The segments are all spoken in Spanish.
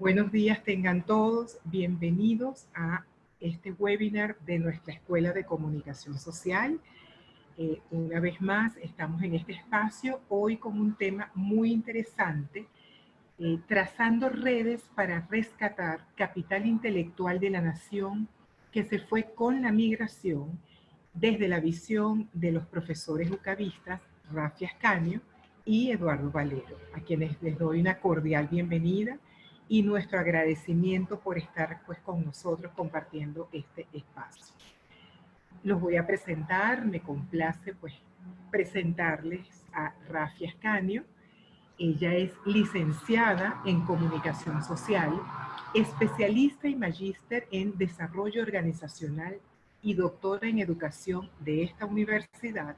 Buenos días tengan todos, bienvenidos a este webinar de nuestra Escuela de Comunicación Social. Una vez más estamos en este espacio hoy con un tema muy interesante, trazando redes para rescatar capital intelectual de la nación que se fue con la migración desde la visión de los profesores ucavistas Rafi Ascanio y Eduardo Valero, a quienes les doy una cordial bienvenida y nuestro agradecimiento por estar pues, con nosotros compartiendo este espacio. Los voy a presentar, me complace pues, presentarles a Rafi Ascanio. Ella es licenciada en Comunicación Social, especialista y magíster en Desarrollo Organizacional y doctora en Educación de esta universidad,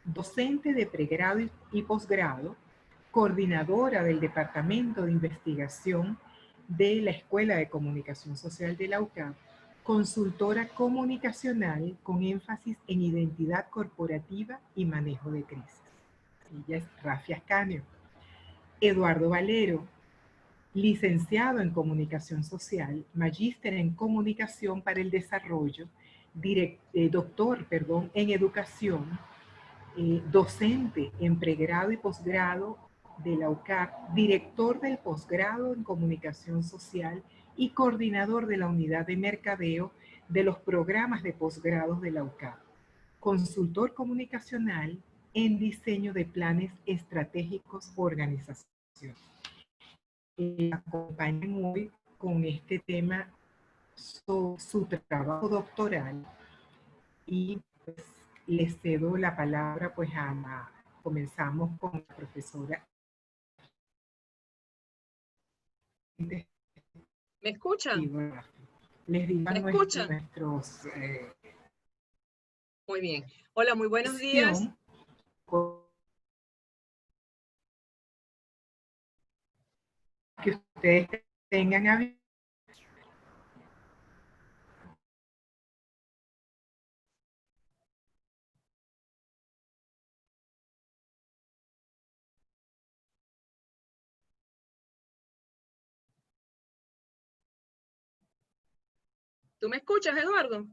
docente de pregrado y posgrado, coordinadora del Departamento de Investigación de la Escuela de Comunicación Social de la UCAP, consultora comunicacional con énfasis en identidad corporativa y manejo de crisis. Ella es Rafi Ascanio. Eduardo Valero, licenciado en Comunicación Social, magíster en Comunicación para el Desarrollo, doctor en Educación, docente en pregrado y posgrado de la UCAP, director del posgrado en Comunicación Social y coordinador de la unidad de mercadeo de los programas de posgrados de la UCAP, consultor comunicacional en diseño de planes estratégicos organizacionales. Acompañan hoy con este tema su trabajo doctoral y pues, les cedo la palabra pues comenzamos con la profesora. ¿Me escuchan? Les digo a nuestros... Muy bien. Hola, muy buenos días. Que ustedes tengan a... ¿Tú me escuchas, Eduardo?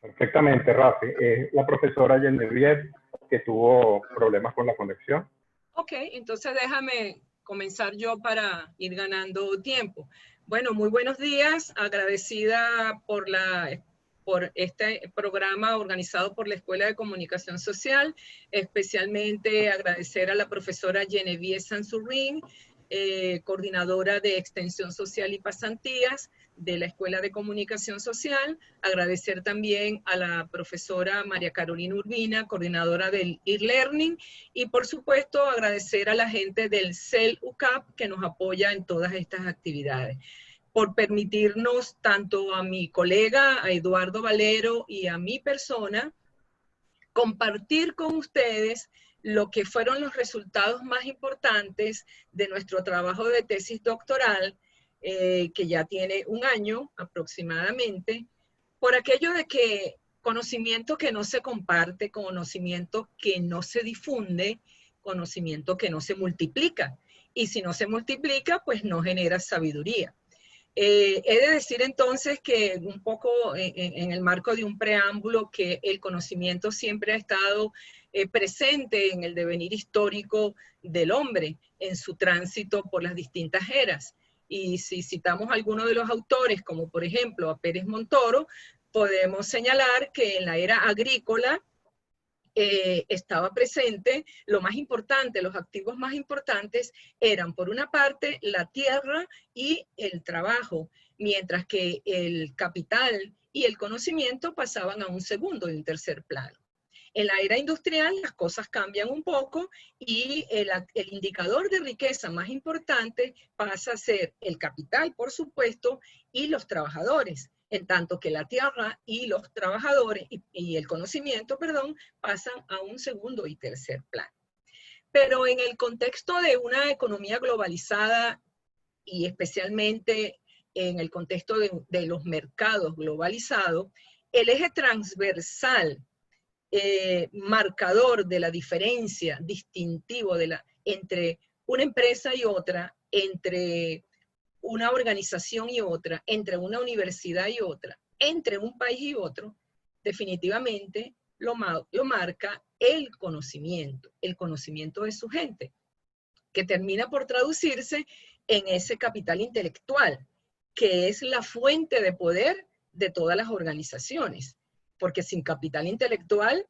Perfectamente, Rafi. Es la profesora Genevieve que tuvo problemas con la conexión. Ok, entonces déjame comenzar yo para ir ganando tiempo. Bueno, muy buenos días. Agradecida por este programa organizado por la Escuela de Comunicación Social, especialmente agradecer a la profesora Genevieve Sansurrín, coordinadora de Extensión Social y Pasantías de la Escuela de Comunicación Social. Agradecer también a la profesora María Carolina Urbina, coordinadora del e-learning, y por supuesto agradecer a la gente del CEL UCAP que nos apoya en todas estas actividades, por permitirnos tanto a mi colega, a Eduardo Valero, y a mi persona, compartir con ustedes lo que fueron los resultados más importantes de nuestro trabajo de tesis doctoral, que ya tiene un año aproximadamente, por aquello de que conocimiento que no se comparte, conocimiento que no se difunde, conocimiento que no se multiplica. Y si no se multiplica, pues no genera sabiduría. He de decir entonces que un poco en el marco de un preámbulo que el conocimiento siempre ha estado presente en el devenir histórico del hombre, en su tránsito por las distintas eras. Y si citamos a algunos de los autores, como por ejemplo a Pérez Montoro, podemos señalar que en la era agrícola estaba presente lo más importante, los activos más importantes eran por una parte la tierra y el trabajo, mientras que el capital y el conocimiento pasaban a un segundo y un tercer plano. En la era industrial las cosas cambian un poco y el indicador de riqueza más importante pasa a ser el capital, por supuesto, y los trabajadores, en tanto que la tierra y los trabajadores y el conocimiento, perdón, pasan a un segundo y tercer plano. Pero en el contexto de una economía globalizada y especialmente en el contexto de los mercados globalizados, el eje transversal marcador de la diferencia, distintivo entre una empresa y otra, entre una organización y otra, entre una universidad y otra, entre un país y otro, definitivamente lo marca el conocimiento de su gente, que termina por traducirse en ese capital intelectual, que es la fuente de poder de todas las organizaciones. Porque sin capital intelectual,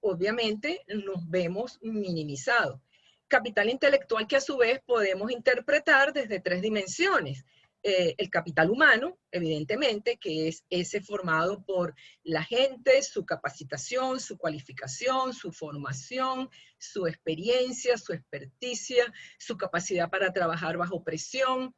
obviamente, nos vemos minimizados. Capital intelectual que a su vez podemos interpretar desde 3 dimensiones. El capital humano, evidentemente, que es ese formado por la gente, su capacitación, su cualificación, su formación, su experiencia, su experticia, su capacidad para trabajar bajo presión,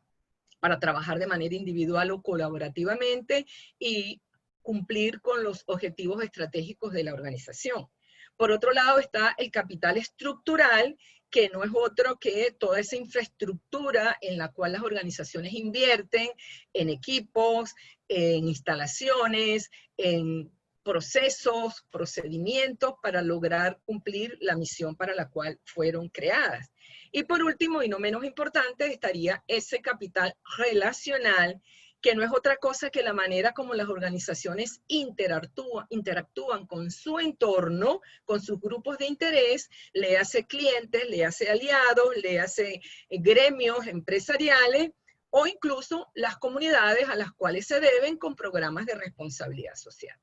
para trabajar de manera individual o colaborativamente y cumplir con los objetivos estratégicos de la organización. Por otro lado está el capital estructural, que no es otro que toda esa infraestructura en la cual las organizaciones invierten en equipos, en instalaciones, en procesos, procedimientos para lograr cumplir la misión para la cual fueron creadas. Y por último, y no menos importante, estaría ese capital relacional, que no es otra cosa que la manera como las organizaciones interactúan con su entorno, con sus grupos de interés, le hace clientes, le hace aliados, le hace gremios empresariales, o incluso las comunidades a las cuales se deben con programas de responsabilidad social.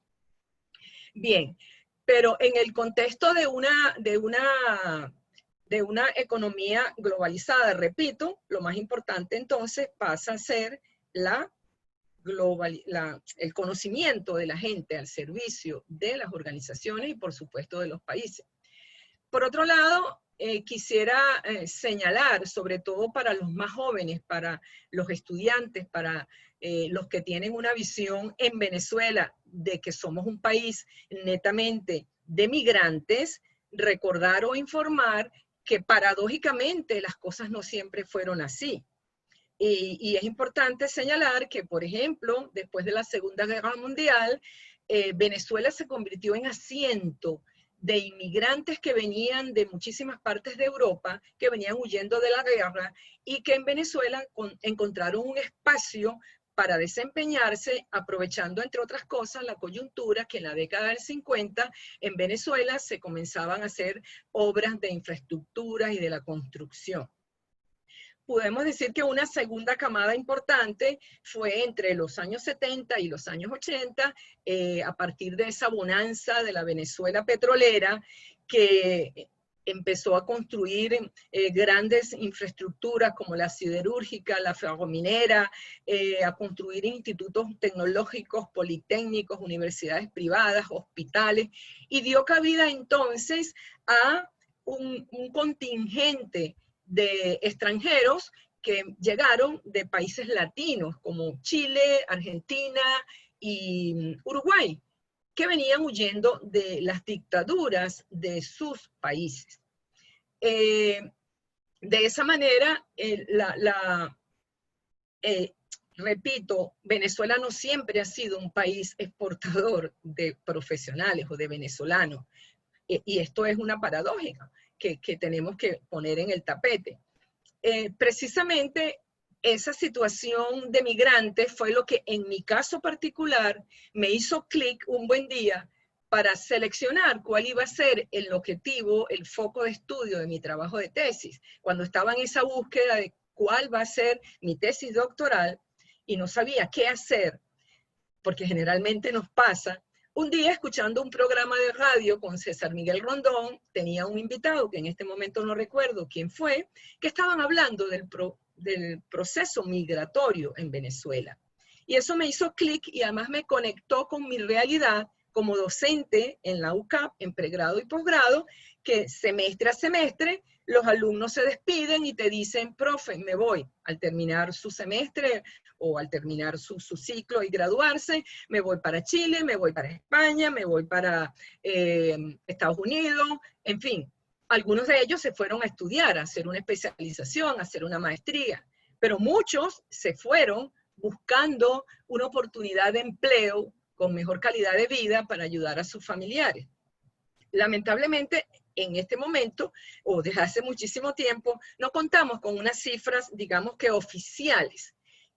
Bien, pero en el contexto de una economía globalizada, repito, lo más importante entonces pasa a ser el conocimiento de la gente al servicio de las organizaciones y por supuesto de los países. Por otro lado, quisiera señalar, sobre todo para los más jóvenes, para los estudiantes, para los que tienen una visión en Venezuela de que somos un país netamente de migrantes, recordar o informar que paradójicamente las cosas no siempre fueron así. Y es importante señalar que, por ejemplo, después de la Segunda Guerra Mundial, Venezuela se convirtió en asiento de inmigrantes que venían de muchísimas partes de Europa, que venían huyendo de la guerra, y que en Venezuela encontraron un espacio para desempeñarse, aprovechando, entre otras cosas, la coyuntura que en la década del 50 en Venezuela se comenzaban a hacer obras de infraestructura y de la construcción. Podemos decir que una segunda camada importante fue entre los años 70 y los años 80, a partir de esa bonanza de la Venezuela petrolera, que empezó a construir grandes infraestructuras como la siderúrgica, la ferrominera, a construir institutos tecnológicos, politécnicos, universidades privadas, hospitales, y dio cabida entonces a un contingente de extranjeros que llegaron de países latinos como Chile, Argentina y Uruguay, que venían huyendo de las dictaduras de sus países. De esa manera, repito, Venezuela no siempre ha sido un país exportador de profesionales o de venezolanos, y esto es una paradoja que tenemos que poner en el tapete. Precisamente esa situación de migrantes fue lo que en mi caso particular me hizo clic un buen día para seleccionar cuál iba a ser el objetivo, el foco de estudio de mi trabajo de tesis. Cuando estaba en esa búsqueda de cuál va a ser mi tesis doctoral y no sabía qué hacer, porque generalmente nos pasa. Un día, escuchando un programa de radio con César Miguel Rondón, tenía un invitado, que en este momento no recuerdo quién fue, que estaban hablando del proceso migratorio en Venezuela. Y eso me hizo clic y además me conectó con mi realidad como docente en la UCAP, en pregrado y posgrado, que semestre a semestre los alumnos se despiden y te dicen, profe, me voy. Al terminar su semestre o al terminar su ciclo y graduarse, me voy para Chile, me voy para España, me voy para Estados Unidos, en fin. Algunos de ellos se fueron a estudiar, a hacer una especialización, a hacer una maestría, pero muchos se fueron buscando una oportunidad de empleo con mejor calidad de vida para ayudar a sus familiares. Lamentablemente, en este momento, o desde hace muchísimo tiempo, no contamos con unas cifras, digamos que oficiales,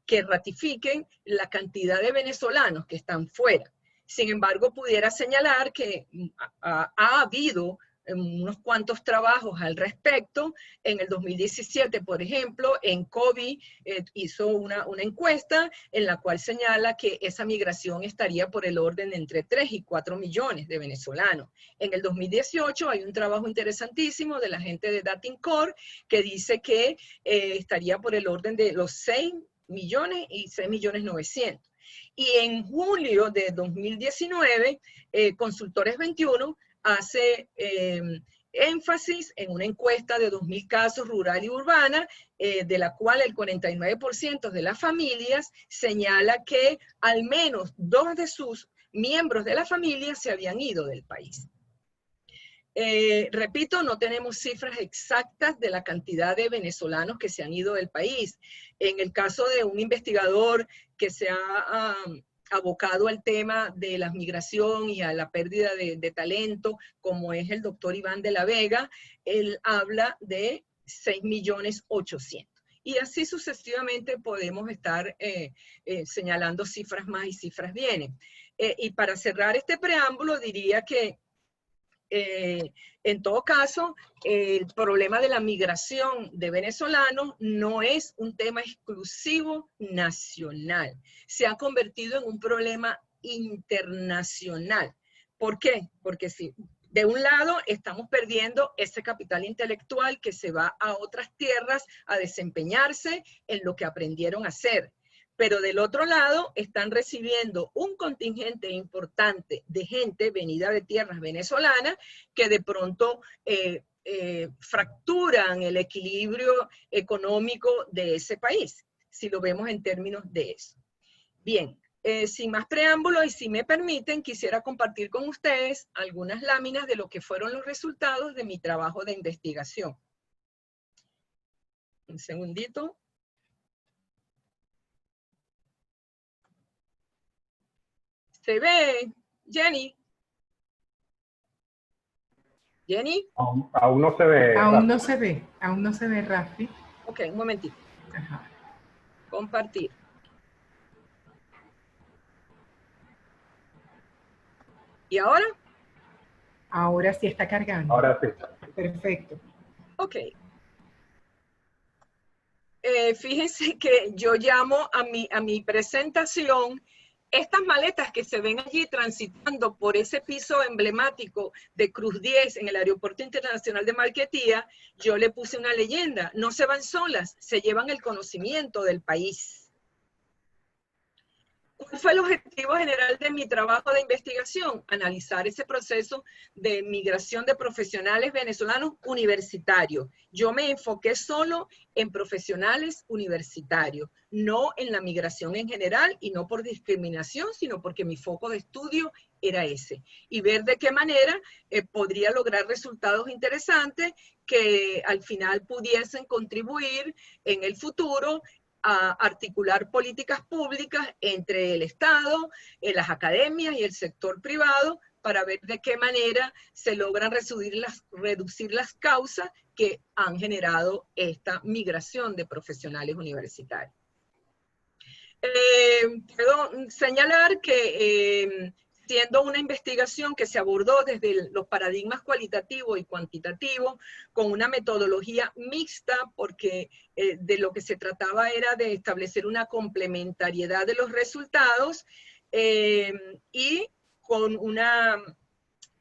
que ratifiquen la cantidad de venezolanos que están fuera. Sin embargo, pudiera señalar que ha habido unos cuantos trabajos al respecto. En el 2017, por ejemplo, en COVID hizo una encuesta en la cual señala que esa migración estaría por el orden de entre 3 y 4 millones de venezolanos. En el 2018 hay un trabajo interesantísimo de la gente de Datincorp que dice que estaría por el orden de los 6 millones y 6 millones 900. Y en julio de 2019, Consultores 21 hace énfasis en una encuesta de 2.000 casos rural y urbana, de la cual el 49% de las familias señala que al menos 2 de sus miembros de la familia se habían ido del país. Repito, no tenemos cifras exactas de la cantidad de venezolanos que se han ido del país. En el caso de un investigador que se ha abocado al tema de la migración y a la pérdida de talento, como es el doctor Iván de la Vega, él habla de 6.800.000. Y así sucesivamente podemos estar señalando cifras más y cifras vienen. Y para cerrar este preámbulo diría que en todo caso, el problema de la migración de venezolanos no es un tema exclusivo nacional. Se ha convertido en un problema internacional. ¿Por qué? Porque si de un lado estamos perdiendo ese capital intelectual que se va a otras tierras a desempeñarse en lo que aprendieron a hacer. Pero del otro lado están recibiendo un contingente importante de gente venida de tierras venezolanas que de pronto fracturan el equilibrio económico de ese país, si lo vemos en términos de eso. Bien, sin más preámbulos y si me permiten, quisiera compartir con ustedes algunas láminas de lo que fueron los resultados de mi trabajo de investigación. Un segundito. ¿Se ve, Jenny? ¿Jenny? Aún no se ve. Aún no se ve, aún no se ve, Rafi. Ok, un momentito. Ajá. Compartir. ¿Y ahora? Ahora sí está cargando. Ahora sí. Perfecto. Ok. Fíjense que yo llamo a mi presentación estas maletas que se ven allí transitando por ese piso emblemático de Cruz 10 en el Aeropuerto Internacional de Maiquetía. Yo le puse una leyenda: no se van solas, se llevan el conocimiento del país. ¿Cuál fue el objetivo general de mi trabajo de investigación? Analizar ese proceso de migración de profesionales venezolanos universitarios. Yo me enfoqué solo en profesionales universitarios, no en la migración en general y no por discriminación, sino porque mi foco de estudio era ese. Y ver de qué manera podría lograr resultados interesantes que al final pudiesen contribuir en el futuro a articular políticas públicas entre el Estado, las academias y el sector privado para ver de qué manera se logran reducir las causas que han generado esta migración de profesionales universitarios. Quiero señalar que siendo una investigación que se abordó desde los paradigmas cualitativo y cuantitativo, con una metodología mixta, porque de lo que se trataba era de establecer una complementariedad de los resultados y con una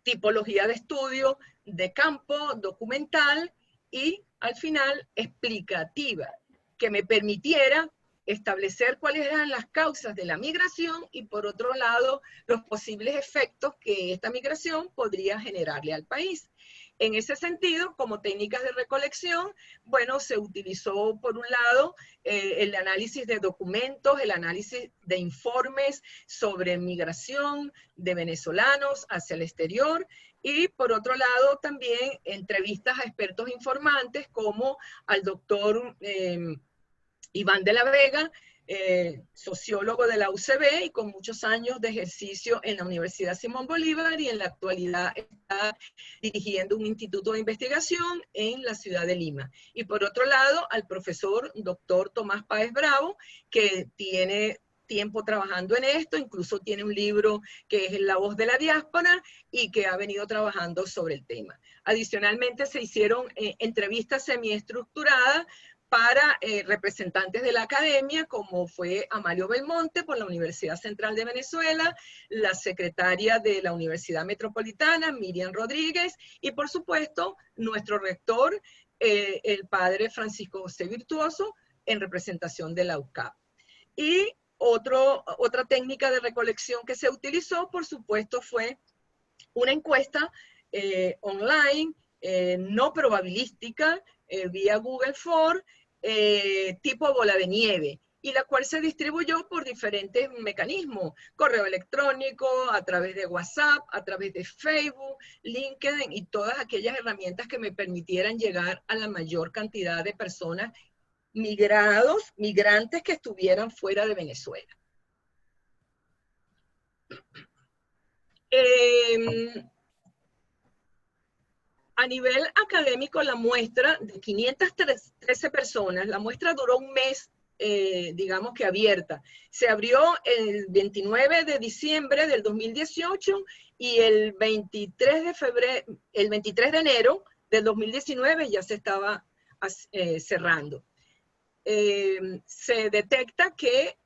tipología de estudio de campo, documental y al final explicativa, que me permitiera establecer cuáles eran las causas de la migración y por otro lado los posibles efectos que esta migración podría generarle al país. En ese sentido, como técnicas de recolección, bueno, se utilizó por un lado el análisis de documentos, el análisis de informes sobre migración de venezolanos hacia el exterior y por otro lado también entrevistas a expertos informantes como al doctor Iván de la Vega, sociólogo de la UCB y con muchos años de ejercicio en la Universidad Simón Bolívar, y en la actualidad está dirigiendo un instituto de investigación en la ciudad de Lima. Y por otro lado, al profesor doctor Tomás Páez Bravo, que tiene tiempo trabajando en esto, incluso tiene un libro que es La Voz de la Diáspora y que ha venido trabajando sobre el tema. Adicionalmente se hicieron entrevistas semiestructuradas para representantes de la academia, como fue Amalio Belmonte por la Universidad Central de Venezuela, la secretaria de la Universidad Metropolitana, Miriam Rodríguez, y por supuesto nuestro rector, el padre Francisco José Virtuoso, en representación de la UCAP. Y otra técnica de recolección que se utilizó, por supuesto, fue una encuesta online, no probabilística, vía Google Form, tipo bola de nieve, y la cual se distribuyó por diferentes mecanismos: correo electrónico, a través de WhatsApp, a través de Facebook, LinkedIn y todas aquellas herramientas que me permitieran llegar a la mayor cantidad de personas migrantes que estuvieran fuera de Venezuela. A nivel académico, la muestra de 513 personas, la muestra duró un mes, digamos que abierta. Se abrió el 29 de diciembre del 2018 y el 23 de enero del 2019 ya se estaba cerrando. Se detecta que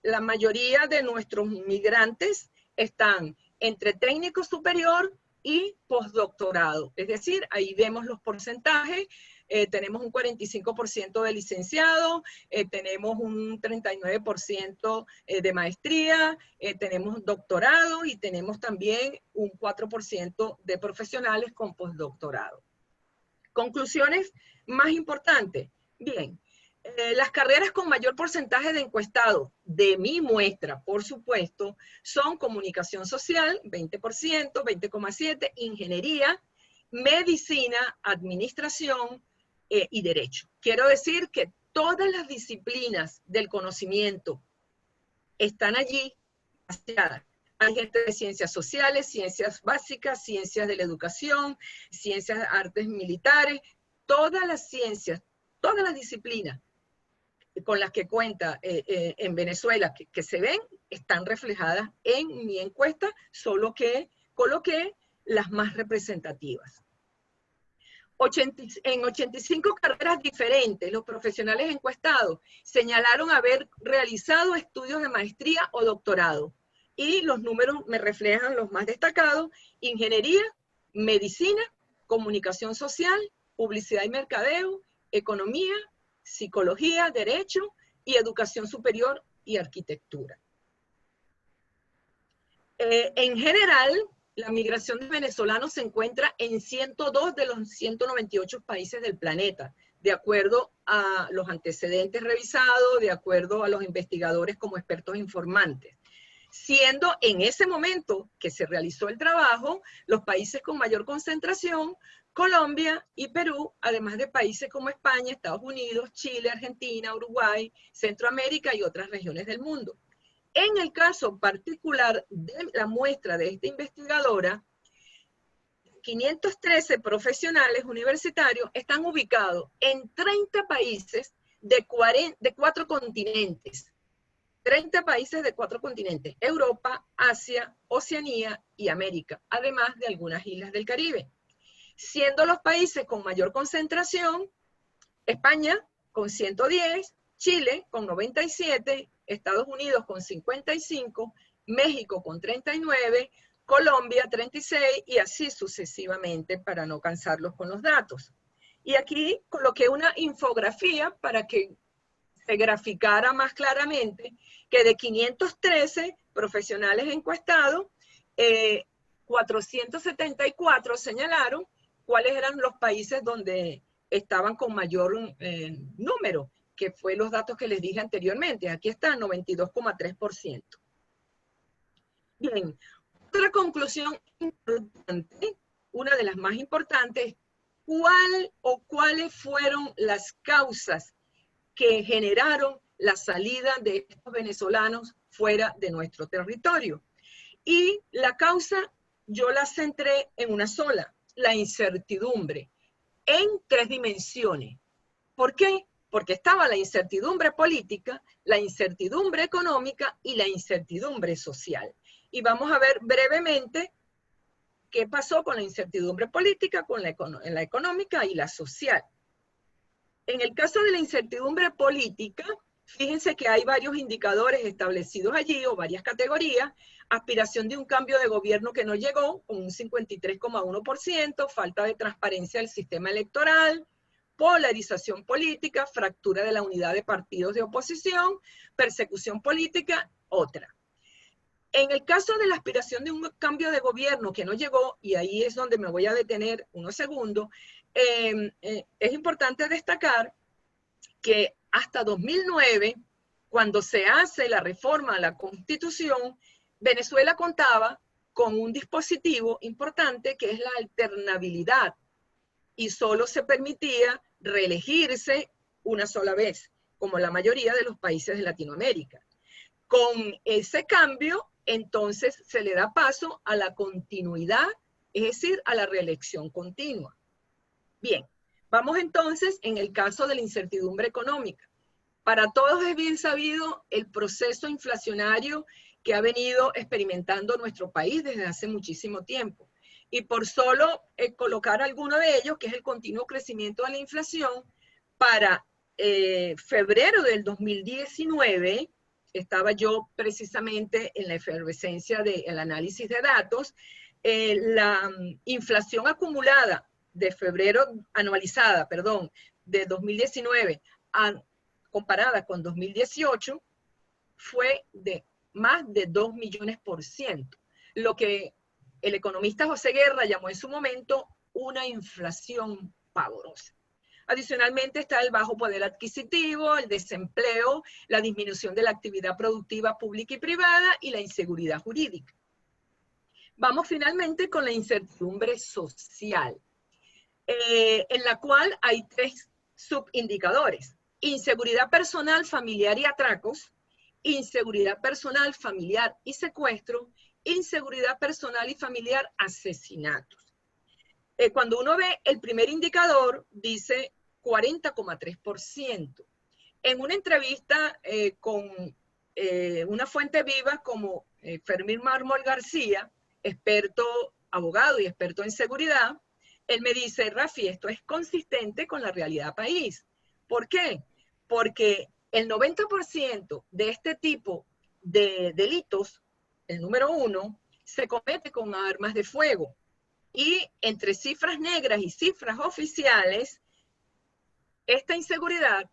la mayoría de nuestros migrantes están entre técnico superior y postdoctorado. Es decir, ahí vemos los porcentajes. Tenemos un 45% de licenciado, tenemos un 39% de maestría, tenemos doctorado y tenemos también un 4% de profesionales con postdoctorado. Conclusiones más importantes. Bien, las carreras con mayor porcentaje de encuestados de mi muestra, por supuesto, son comunicación social, 20%, 20,7%, ingeniería, medicina, administración y derecho. Quiero decir que todas las disciplinas del conocimiento están allí asociadas. Hay gente de ciencias sociales, ciencias básicas, ciencias de la educación, ciencias de artes militares, todas las ciencias, todas las disciplinas con las que cuenta en Venezuela que se ven, están reflejadas en mi encuesta, solo que coloqué las más representativas. En 85 carreras diferentes, los profesionales encuestados señalaron haber realizado estudios de maestría o doctorado. Y los números me reflejan los más destacados: ingeniería, medicina, comunicación social, publicidad y mercadeo, economía, psicología, derecho y educación superior y arquitectura. En general, la migración de venezolanos se encuentra en 102 de los 198 países del planeta, de acuerdo a los antecedentes revisados, de acuerdo a los investigadores como expertos informantes. Siendo en ese momento que se realizó el trabajo, los países con mayor concentración, Colombia y Perú, además de países como España, Estados Unidos, Chile, Argentina, Uruguay, Centroamérica y otras regiones del mundo. En el caso particular de la muestra de esta investigadora, 513 profesionales universitarios están ubicados en 30 países de 4 continentes. 30 países de 4 continentes: Europa, Asia, Oceanía y América, además de algunas islas del Caribe. Siendo los países con mayor concentración, España con 110, Chile con 97, Estados Unidos con 55, México con 39, Colombia 36 y así sucesivamente, para no cansarlos con los datos. Y aquí coloqué una infografía para que se graficara más claramente que de 513 profesionales encuestados, 474 señalaron cuáles eran los países donde estaban con mayor número, que fue los datos que les dije anteriormente. Aquí está, 92,3%. Bien, otra conclusión importante, una de las más importantes: ¿cuáles fueron las causas que generaron la salida de estos venezolanos fuera de nuestro territorio. Y la causa yo la centré en una sola, la incertidumbre, en 3 dimensiones. ¿Por qué? Porque estaba la incertidumbre política, la incertidumbre económica y la incertidumbre social. Y vamos a ver brevemente qué pasó con la incertidumbre política, con la económica y la social. En el caso de la incertidumbre política, fíjense que hay varios indicadores establecidos allí, o varias categorías: aspiración de un cambio de gobierno que no llegó, con un 53,1%, falta de transparencia del sistema electoral, polarización política, fractura de la unidad de partidos de oposición, persecución política, otra. En el caso de la aspiración de un cambio de gobierno que no llegó, y ahí es donde me voy a detener unos segundos, es importante destacar que hasta 2009, cuando se hace la reforma a la Constitución, Venezuela contaba con un dispositivo importante que es la alternabilidad, y solo se permitía reelegirse una sola vez, como la mayoría de los países de Latinoamérica. Con ese cambio, entonces se le da paso a la continuidad, es decir, a la reelección continua. Bien, vamos entonces en el caso de la incertidumbre económica. Para todos es bien sabido el proceso inflacionario que ha venido experimentando nuestro país desde hace muchísimo tiempo. Y por solo colocar alguno de ellos, que es el continuo crecimiento de la inflación, para febrero del 2019, estaba yo precisamente en la efervescencia del análisis de datos, la inflación acumulada de febrero, anualizada, perdón, de 2019, comparada con 2018, fue de más de 2 millones%, lo que el economista José Guerra llamó en su momento una inflación pavorosa. Adicionalmente está el bajo poder adquisitivo, el desempleo, la disminución de la actividad productiva pública y privada y la inseguridad jurídica. Vamos finalmente con la incertidumbre social, en la cual hay 3 subindicadores: inseguridad personal, familiar y atracos, inseguridad personal, familiar y secuestro, inseguridad personal y familiar, asesinatos. Cuando uno ve el primer indicador, dice 40,3%. En una entrevista con una fuente viva como Fermín Mármol García, experto, abogado y experto en seguridad, él me dice: Rafi, esto es consistente con la realidad país. ¿Por qué? Porque el 90% de este tipo de delitos, el número 1, se comete con armas de fuego. Y entre cifras negras y cifras oficiales, esta inseguridad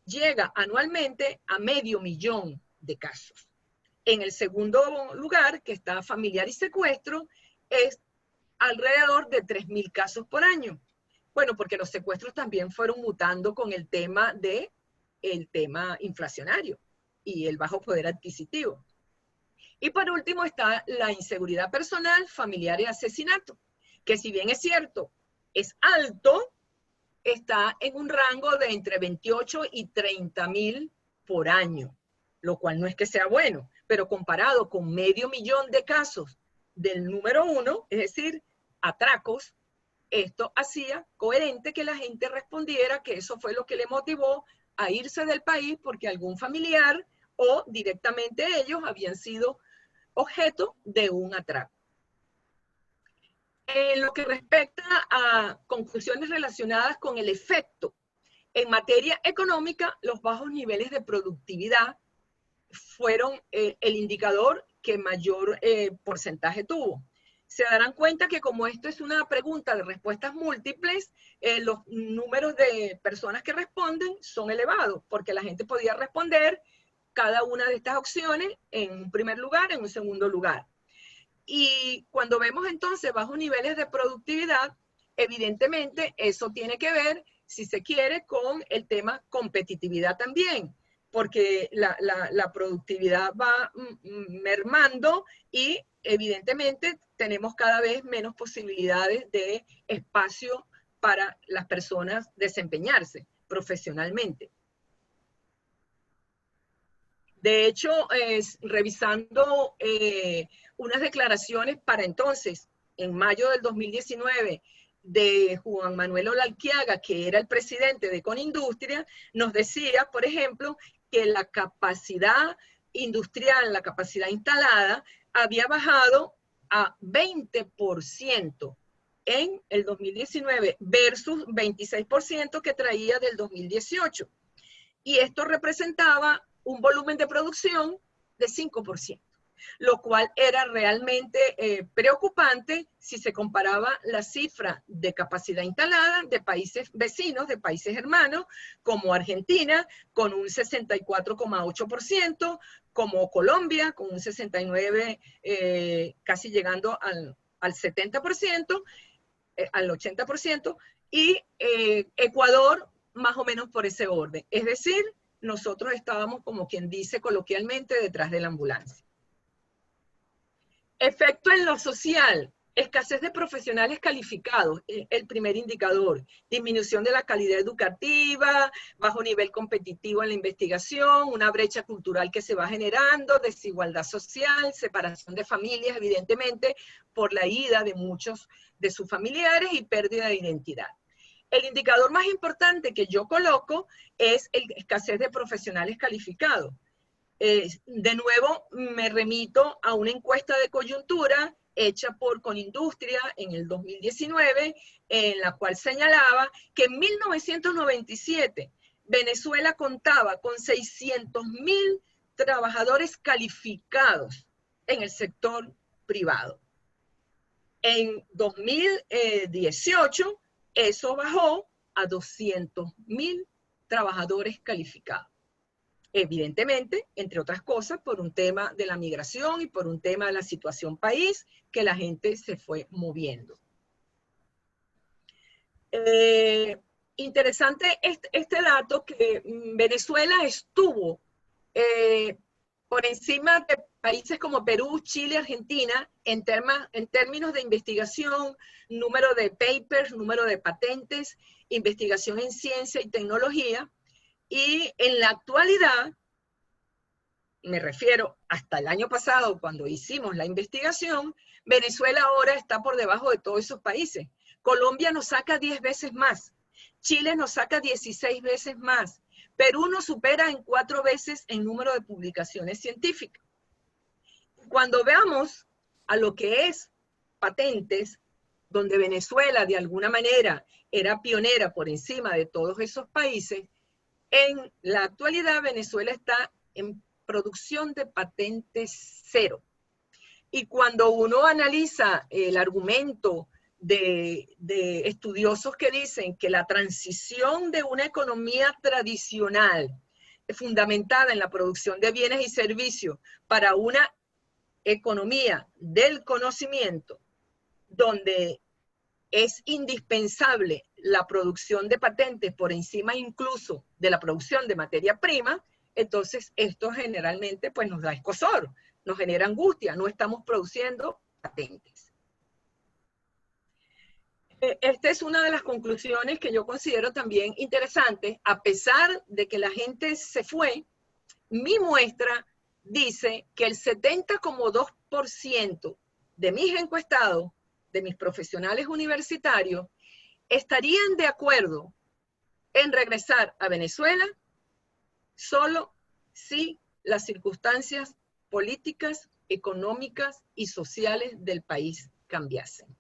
llega anualmente a 500,000 de casos. En el segundo lugar, que está familiar y secuestro, es alrededor de 3.000 casos por año. Bueno, porque los secuestros también fueron mutando con el tema inflacionario y el bajo poder adquisitivo. Y por último está la inseguridad personal, familiar y asesinato, que si bien es cierto, es alto, está en un rango de entre 28 y 30.000 por año, lo cual no es que sea bueno, pero comparado con 500,000 de casos del número 1, es decir, atracos, esto hacía coherente que la gente respondiera que eso fue lo que le motivó a irse del país, porque algún familiar o directamente ellos habían sido objeto de un atraco. En lo que respecta a conclusiones relacionadas con el efecto en materia económica, los bajos niveles de productividad fueron el indicador que mayor porcentaje tuvo. Se darán cuenta que como esto es una pregunta de respuestas múltiples, los números de personas que responden son elevados, porque la gente podía responder cada una de estas opciones en un primer lugar, en un segundo lugar. Y cuando vemos entonces bajos niveles de productividad, evidentemente eso tiene que ver, si se quiere, con el tema competitividad también, porque la productividad va mermando y evidentemente tenemos cada vez menos posibilidades de espacio para las personas desempeñarse profesionalmente. De hecho, revisando unas declaraciones para entonces, en mayo del 2019, de Juan Manuel Olalquiaga, que era el presidente de Conindustria, nos decía, por ejemplo, que la capacidad industrial, la capacidad instalada, había bajado a 20% en el 2019 versus 26% que traía del 2018. Y esto representaba un volumen de producción de 5%, lo cual era realmente preocupante si se comparaba la cifra de capacidad instalada de países vecinos, de países hermanos, como Argentina, con un 64,8%, como Colombia, con un 69%, casi llegando al 70%, al 80%, y Ecuador más o menos por ese orden. Es decir, nosotros estábamos, como quien dice coloquialmente, detrás de la ambulancia. Efecto en lo social, escasez de profesionales calificados, el primer indicador, disminución de la calidad educativa, bajo nivel competitivo en la investigación, una brecha cultural que se va generando, desigualdad social, separación de familias, evidentemente, por la ida de muchos de sus familiares y pérdida de identidad. El indicador más importante que yo coloco es la escasez de profesionales calificados. De nuevo, me remito a una encuesta de coyuntura hecha por Conindustria en el 2019, en la cual señalaba que en 1997 Venezuela contaba con 600.000 trabajadores calificados en el sector privado. En 2018, eso bajó a 200.000 trabajadores calificados. Evidentemente, entre otras cosas, por un tema de la migración y por un tema de la situación país, que la gente se fue moviendo. Interesante este dato que Venezuela estuvo por encima de países como Perú, Chile, Argentina, en términos de investigación, número de papers, número de patentes, investigación en ciencia y tecnología. Y en la actualidad, me refiero hasta el año pasado, cuando hicimos la investigación, Venezuela ahora está por debajo de todos esos países. Colombia nos saca 10 veces más. Chile nos saca 16 veces más. Perú nos supera en 4 veces en número de publicaciones científicas. Cuando veamos a lo que es patentes, donde Venezuela de alguna manera era pionera por encima de todos esos países, en la actualidad Venezuela está en producción de patentes cero. Y cuando uno analiza el argumento de estudiosos que dicen que la transición de una economía tradicional fundamentada en la producción de bienes y servicios para una economía del conocimiento, donde es indispensable la producción de patentes por encima incluso de la producción de materia prima, entonces esto generalmente pues nos da escozor, nos genera angustia, no estamos produciendo patentes. Esta es una de las conclusiones que yo considero también interesante. A pesar de que la gente se fue, mi muestra dice que el 70,2% de mis encuestados, de mis profesionales universitarios, estarían de acuerdo en regresar a Venezuela solo si las circunstancias políticas, económicas y sociales del país cambiasen.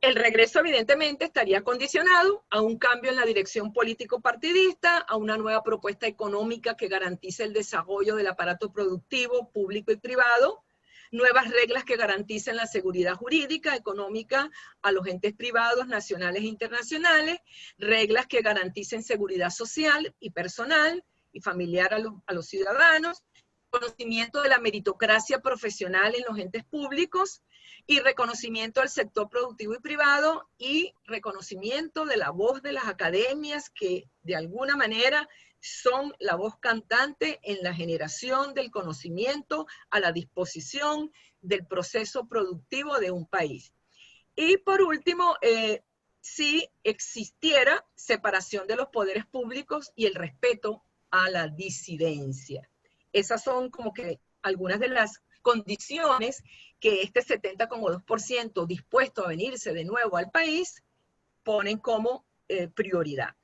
El regreso evidentemente estaría condicionado a un cambio en la dirección político-partidista, a una nueva propuesta económica que garantice el desarrollo del aparato productivo, público y privado, nuevas reglas que garanticen la seguridad jurídica, económica a los entes privados, nacionales e internacionales, reglas que garanticen seguridad social y personal y familiar a los ciudadanos, conocimiento de la meritocracia profesional en los entes públicos y reconocimiento del sector productivo y privado y reconocimiento de la voz de las academias que de alguna manera son la voz cantante en la generación del conocimiento a la disposición del proceso productivo de un país. Y por último, si existiera separación de los poderes públicos y el respeto a la disidencia. Esas son como que algunas de las condiciones que este 70,2% dispuesto a venirse de nuevo al país ponen como prioridad.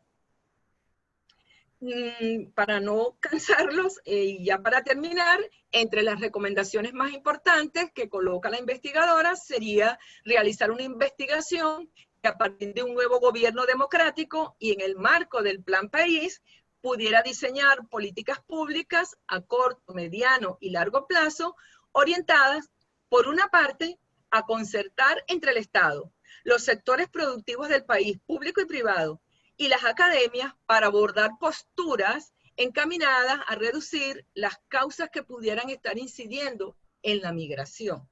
Para no cansarlos, y ya para terminar, entre las recomendaciones más importantes que coloca la investigadora sería realizar una investigación que a partir de un nuevo gobierno democrático y en el marco del Plan País pudiera diseñar políticas públicas a corto, mediano y largo plazo orientadas, por una parte, a concertar entre el Estado, los sectores productivos del país, público y privado, y las academias para abordar posturas encaminadas a reducir las causas que pudieran estar incidiendo en la migración.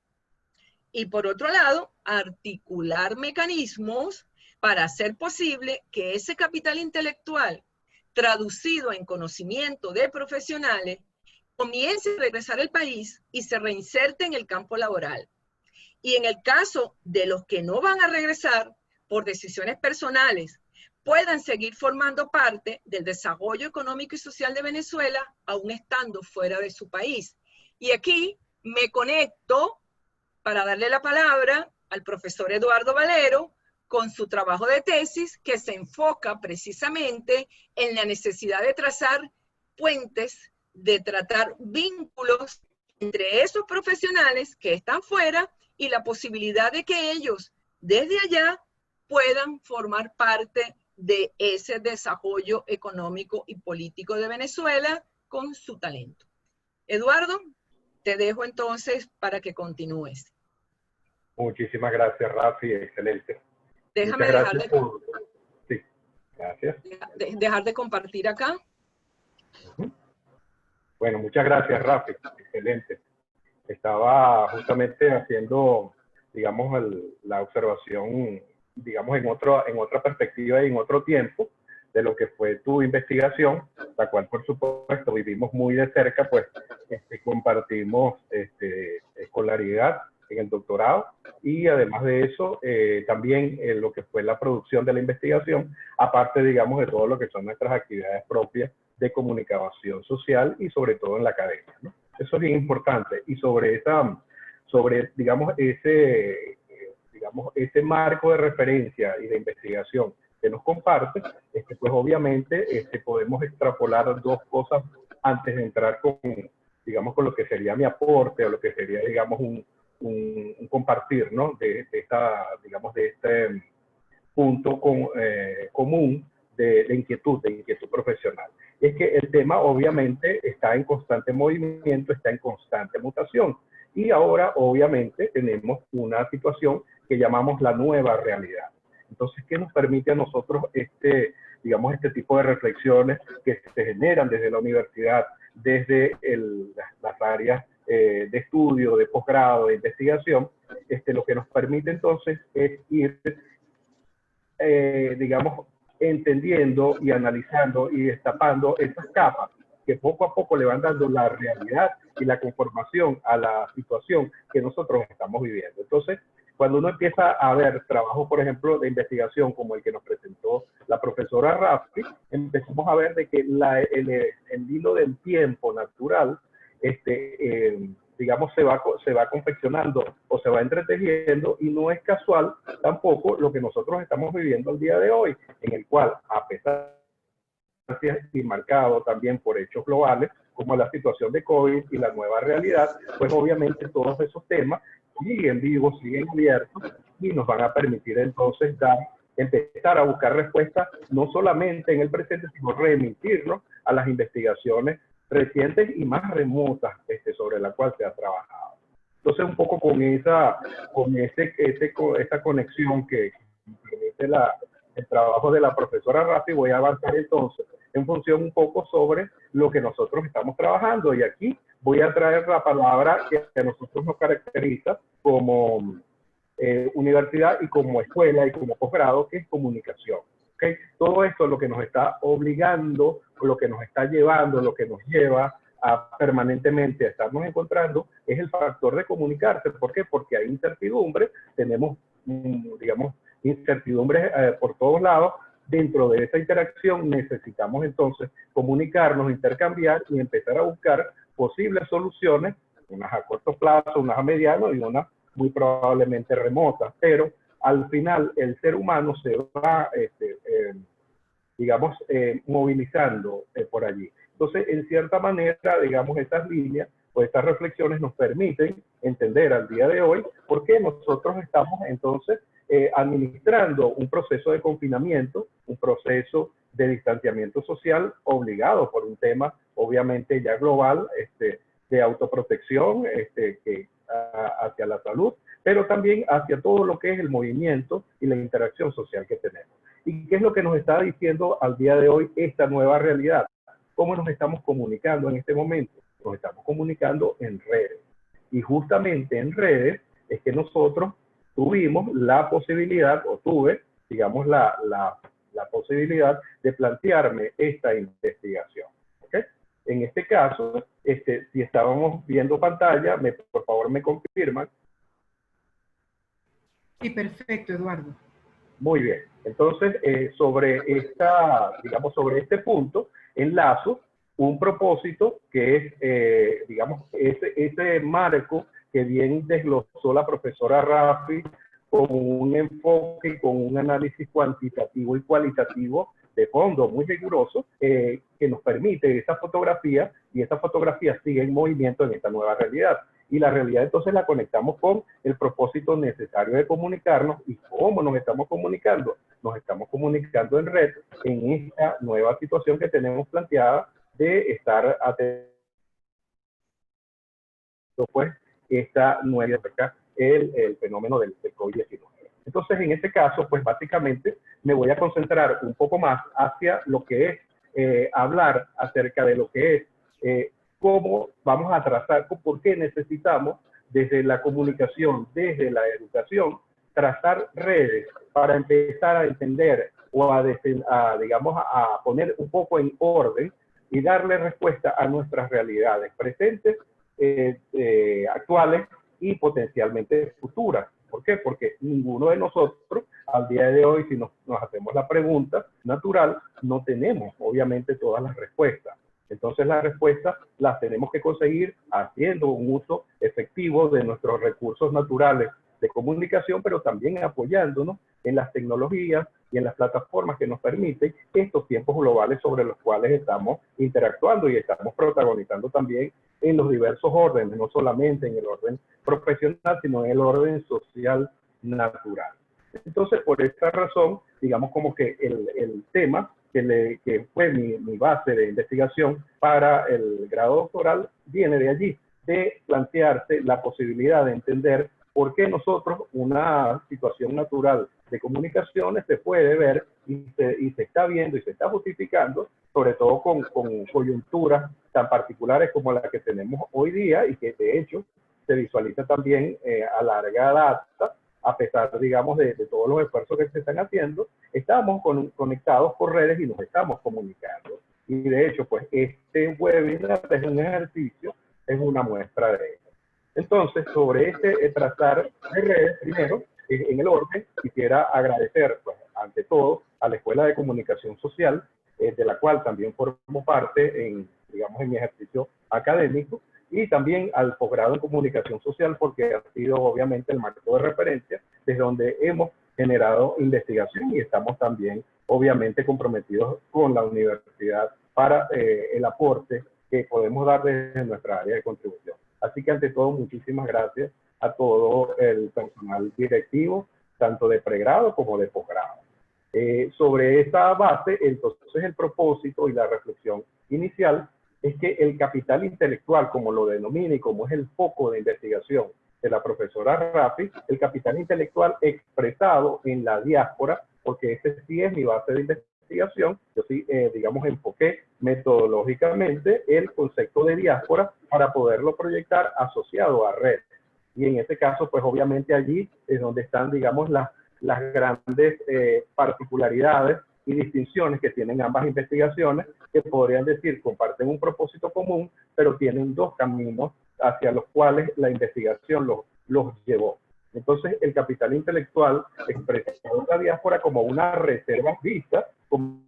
Y por otro lado, articular mecanismos para hacer posible que ese capital intelectual, traducido en conocimiento de profesionales, comience a regresar al país y se reinserte en el campo laboral. Y en el caso de los que no van a regresar por decisiones personales, puedan seguir formando parte del desarrollo económico y social de Venezuela, aún estando fuera de su país. Y aquí me conecto para darle la palabra al profesor Eduardo Valero con su trabajo de tesis que se enfoca precisamente en la necesidad de trazar puentes, de tratar vínculos entre esos profesionales que están fuera y la posibilidad de que ellos desde allá puedan formar parte de ese desarrollo económico y político de Venezuela con su talento. Eduardo, te dejo entonces para que continúes. Muchísimas gracias, Rafi, excelente. Déjame Muchas dejar gracias por... Sí, gracias. dejar de compartir acá. Bueno, muchas gracias, Rafi, excelente. Estaba justamente haciendo, digamos, la observación, digamos, en otra perspectiva y en otro tiempo de lo que fue tu investigación, la cual, por supuesto, vivimos muy de cerca, pues compartimos escolaridad en el doctorado y además de eso, también lo que fue la producción de la investigación, aparte, digamos, de todo lo que son nuestras actividades propias de comunicación social y sobre todo en la academia, ¿no? Eso es bien importante. Y sobre digamos, ese marco de referencia y de investigación que nos comparte, pues obviamente podemos extrapolar dos cosas antes de entrar digamos, con lo que sería mi aporte o lo que sería, digamos, un compartir, ¿no? De este punto común de inquietud profesional. Es que el tema obviamente está en constante movimiento, está en constante mutación. Y ahora obviamente tenemos una situación que llamamos la nueva realidad. Entonces, ¿qué nos permite a nosotros digamos, este tipo de reflexiones que se generan desde la universidad, desde las áreas de estudio, de posgrado, de investigación? Lo que nos permite entonces es ir, digamos, entendiendo y analizando y destapando esas capas que poco a poco le van dando la realidad y la conformación a la situación que nosotros estamos viviendo. Entonces, cuando uno empieza a ver trabajo, por ejemplo, de investigación como el que nos presentó la profesora Rafi, empezamos a ver de que el hilo del tiempo natural, digamos, se va confeccionando o se va entretejiendo, y no es casual tampoco lo que nosotros estamos viviendo el día de hoy, en el cual, a pesar y marcado también por hechos globales, como la situación de COVID y la nueva realidad, pues obviamente todos esos temas siguen vivos, siguen abiertos, y nos van a permitir entonces empezar a buscar respuestas no solamente en el presente, sino remitirnos a las investigaciones recientes y más remotas sobre la cual se ha trabajado. Entonces, un poco con esa conexión que permite el trabajo de la profesora Rafi, voy a avanzar entonces en función un poco sobre lo que nosotros estamos trabajando. Y aquí voy a traer la palabra que a nosotros nos caracteriza como universidad y como escuela y como posgrado, que es comunicación. ¿Okay? Todo esto es lo que nos está obligando, lo que nos está llevando, lo que nos lleva a permanentemente a estarnos encontrando, es el factor de comunicarse. ¿Por qué? Porque hay incertidumbre, tenemos, digamos, incertidumbres por todos lados, dentro de esa interacción necesitamos entonces comunicarnos, intercambiar y empezar a buscar posibles soluciones, unas a corto plazo, unas a mediano y unas muy probablemente remotas, pero al final el ser humano se va, digamos, movilizando por allí. Entonces, en cierta manera, digamos, estas líneas o estas reflexiones nos permiten entender al día de hoy por qué nosotros estamos entonces administrando un proceso de confinamiento, un proceso de distanciamiento social obligado por un tema obviamente ya global de autoprotección hacia la salud, pero también hacia todo lo que es el movimiento y la interacción social que tenemos. ¿Y qué es lo que nos está diciendo al día de hoy esta nueva realidad? ¿Cómo nos estamos comunicando en este momento? Nos estamos comunicando en redes. Y justamente en redes es que nosotros tuvimos la posibilidad, o tuve, digamos, la posibilidad de plantearme esta investigación. ¿Okay? En este caso, si estábamos viendo pantalla, por favor me confirman. Sí, perfecto, Eduardo. Muy bien. Entonces, sobre este punto, enlazo un propósito que es, digamos, ese marco que bien desglosó la profesora Rafi con un enfoque, con un análisis cuantitativo y cualitativo de fondo muy riguroso, que nos permite esa fotografía, y esa fotografía sigue en movimiento en esta nueva realidad. Y la realidad entonces la conectamos con el propósito necesario de comunicarnos. ¿Y cómo nos estamos comunicando? Nos estamos comunicando en red en esta nueva situación que tenemos planteada de estar atentos, pues, esta nueva, el fenómeno del COVID-19. Entonces, en este caso, pues básicamente me voy a concentrar un poco más hacia lo que es hablar acerca de lo que es cómo vamos a trazar, por qué necesitamos desde la comunicación, desde la educación, trazar redes para empezar a entender o digamos, a poner un poco en orden y darle respuesta a nuestras realidades presentes, actuales y potencialmente futuras. ¿Por qué? Porque ninguno de nosotros, al día de hoy, si nos hacemos la pregunta natural, no tenemos obviamente todas las respuestas. Entonces las respuestas las tenemos que conseguir haciendo un uso efectivo de nuestros recursos naturales de comunicación, pero también apoyándonos en las tecnologías y en las plataformas que nos permiten estos tiempos globales sobre los cuales estamos interactuando y estamos protagonizando también en los diversos órdenes, no solamente en el orden profesional, sino en el orden social natural. Entonces, por esta razón, digamos como que el tema que fue mi base de investigación para el grado doctoral viene de allí, de plantearse la posibilidad de entender por qué nosotros una situación natural de comunicaciones se puede ver y se está viendo y se está justificando, sobre todo con coyunturas tan particulares como la que tenemos hoy día y que de hecho se visualiza también a larga data, a pesar, digamos, de todos los esfuerzos que se están haciendo, estamos conectados por redes y nos estamos comunicando. Y de hecho, pues este webinar es un ejercicio, es una muestra de ello. Entonces, sobre trazar de redes, primero, en el orden, quisiera agradecer, pues, ante todo, a la Escuela de Comunicación Social, de la cual también formo parte digamos, en mi ejercicio académico, y también al posgrado en Comunicación Social, porque ha sido obviamente el marco de referencia desde donde hemos generado investigación y estamos también obviamente comprometidos con la universidad para el aporte que podemos dar desde nuestra área de contribución. Así que ante todo, muchísimas gracias a todo el personal directivo, tanto de pregrado como de posgrado. Sobre esta base, entonces el propósito y la reflexión inicial es que el capital intelectual, como lo denomina y como es el foco de investigación de la profesora Rafi, el capital intelectual expresado en la diáspora, porque ese sí es mi base de investigación, yo sí, digamos, enfoqué metodológicamente el concepto de diáspora para poderlo proyectar asociado a red. Y en este caso, pues obviamente allí es donde están, digamos, las grandes particularidades y distinciones que tienen ambas investigaciones, que podrían decir comparten un propósito común, pero tienen dos caminos hacia los cuales la investigación los llevó. Entonces, el capital intelectual expresa la diáspora como una reserva vista, como una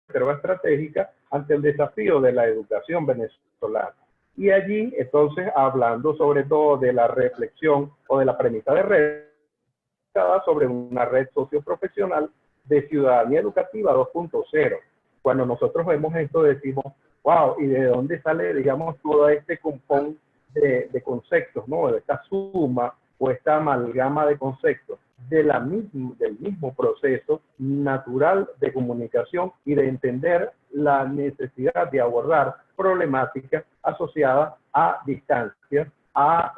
reserva estratégica ante el desafío de la educación venezolana. Y allí, entonces, hablando sobre todo de la reflexión o de la premisa de red, sobre una red socioprofesional de ciudadanía educativa 2.0. Cuando nosotros vemos esto decimos, wow, ¿y de dónde sale, digamos, todo este compón de conceptos, ¿no? De esta suma o esta amalgama de conceptos del mismo proceso natural de comunicación y de entender la necesidad de abordar problemáticas asociadas a distancias, a,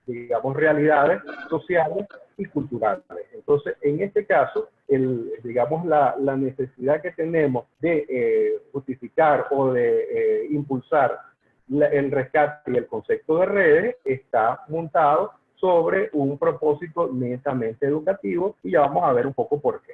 digamos, realidades sociales y culturales. Entonces, en este caso, digamos, la necesidad que tenemos de justificar o de impulsar el rescate y el concepto de redes está montado sobre un propósito netamente educativo, y ya vamos a ver un poco por qué.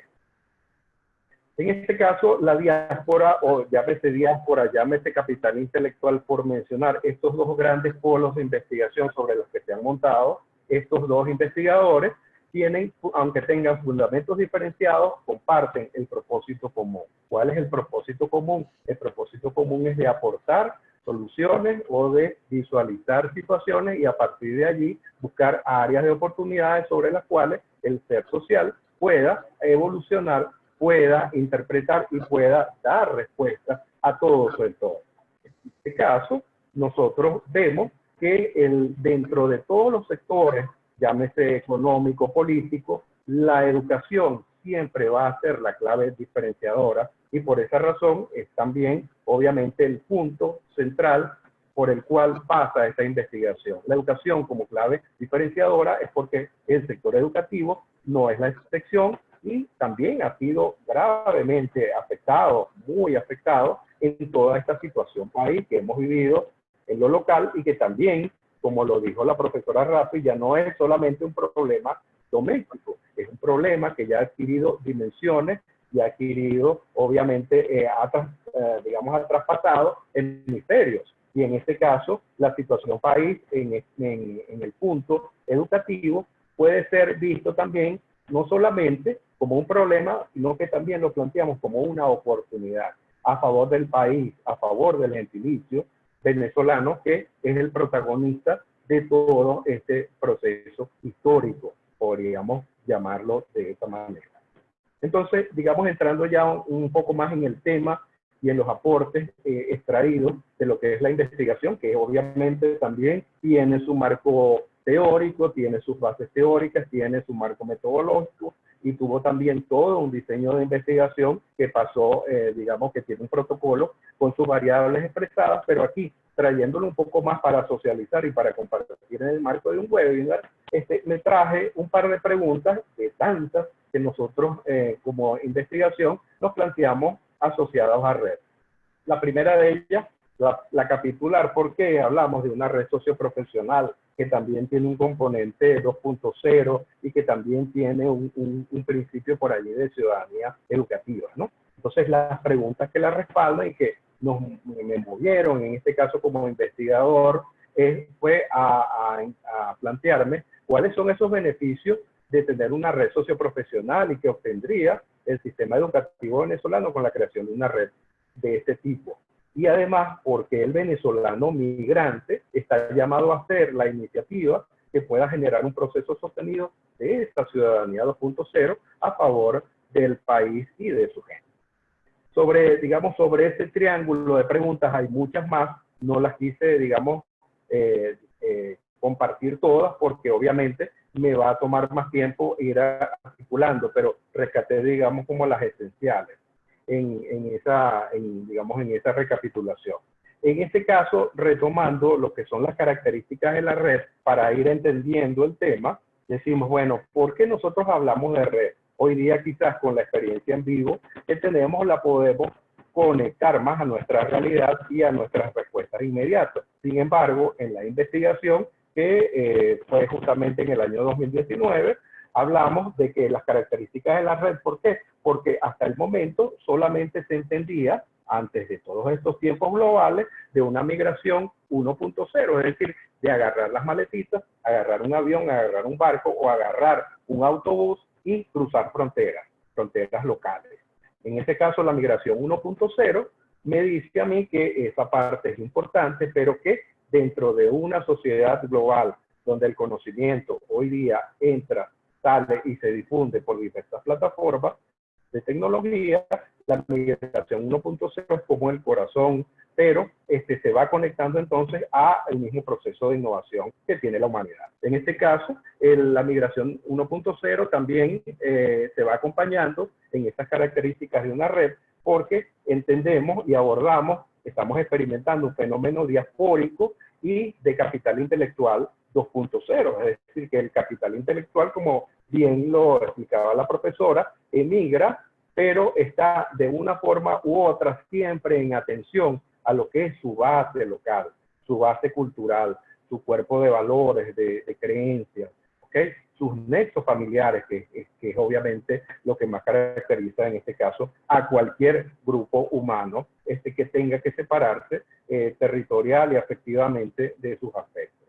En este caso, la diáspora, o llámese diáspora, llámese capital intelectual, por mencionar estos dos grandes polos de investigación sobre los que se han montado, estos dos investigadores tienen, aunque tengan fundamentos diferenciados, comparten el propósito común. ¿Cuál es el propósito común? El propósito común es de aportar soluciones o de visualizar situaciones y a partir de allí buscar áreas de oportunidades sobre las cuales el ser social pueda evolucionar, pueda interpretar y pueda dar respuesta a todo su entorno. En este caso, nosotros vemos que dentro de todos los sectores, llámese económico, político, la educación siempre va a ser la clave diferenciadora, y por esa razón es también, obviamente, el punto central por el cual pasa esta investigación. La educación como clave diferenciadora es porque el sector educativo no es la excepción y también ha sido gravemente afectado, muy afectado en toda esta situación país que hemos vivido en lo local, y que también, como lo dijo la profesora Rafi, ya no es solamente un problema doméstico, es un problema que ya ha adquirido dimensiones y ha adquirido, obviamente, digamos, ha traspasado hemisferios. Y en este caso, la situación país en el punto educativo puede ser visto también no solamente como un problema, sino que también lo planteamos como una oportunidad a favor del país, a favor del gentilicio venezolano, que es el protagonista de todo este proceso histórico, podríamos llamarlo de esta manera. Entonces, digamos, entrando ya un poco más en el tema y en los aportes extraídos de lo que es la investigación, que obviamente también tiene su marco teórico, tiene sus bases teóricas, tiene su marco metodológico, y tuvo también todo un diseño de investigación que pasó, digamos, que tiene un protocolo con sus variables expresadas, pero aquí, trayéndolo un poco más para socializar y para compartir en el marco de un webinar, me traje un par de preguntas de tantas que nosotros como investigación nos planteamos asociadas a red. La primera de ellas, la capitular, porque hablamos de una red socioprofesional que también tiene un componente 2.0 y que también tiene un principio por allí de ciudadanía educativa, ¿no? Entonces, las preguntas que la respaldan y que me movieron, en este caso como investigador, fue a plantearme cuáles son esos beneficios de tener una red socioprofesional y que obtendría el sistema educativo venezolano con la creación de una red de este tipo. Y además, porque el venezolano migrante está llamado a hacer la iniciativa que pueda generar un proceso sostenido de esta ciudadanía 2.0 a favor del país y de su gente. Digamos, sobre este triángulo de preguntas hay muchas más, no las quise, digamos, compartir todas porque obviamente me va a tomar más tiempo ir articulando, pero rescaté, digamos, como las esenciales digamos, en esa recapitulación. En este caso, retomando lo que son las características de la red, para ir entendiendo el tema, decimos, bueno, ¿por qué nosotros hablamos de red? Hoy día quizás con la experiencia en vivo que tenemos la podemos conectar más a nuestra realidad y a nuestras respuestas inmediatas. Sin embargo, en la investigación que fue justamente en el año 2019, hablamos de que las características de la red, ¿por qué? Porque hasta el momento solamente se entendía antes de todos estos tiempos globales, de una migración 1.0, es decir, de agarrar las maletitas, agarrar un avión, agarrar un barco o agarrar un autobús y cruzar fronteras locales. En este caso, la migración 1.0 me dice a mí que esa parte es importante, pero que dentro de una sociedad global donde el conocimiento hoy día entra, sale y se difunde por diversas plataformas de tecnología, la migración 1.0 es como el corazón, pero se va conectando entonces al mismo proceso de innovación que tiene la humanidad. En este caso, la migración 1.0 también se va acompañando en estas características de una red, porque entendemos y abordamos, estamos experimentando un fenómeno diaspórico y de capital intelectual 2.0, es decir, que el capital intelectual, como bien lo explicaba la profesora, emigra, pero está de una forma u otra siempre en atención a lo que es su base local, su base cultural, su cuerpo de valores, de creencias, ¿okay? Sus nexos familiares, que es obviamente lo que más caracteriza en este caso a cualquier grupo humano que tenga que separarse territorial y afectivamente de sus afectos.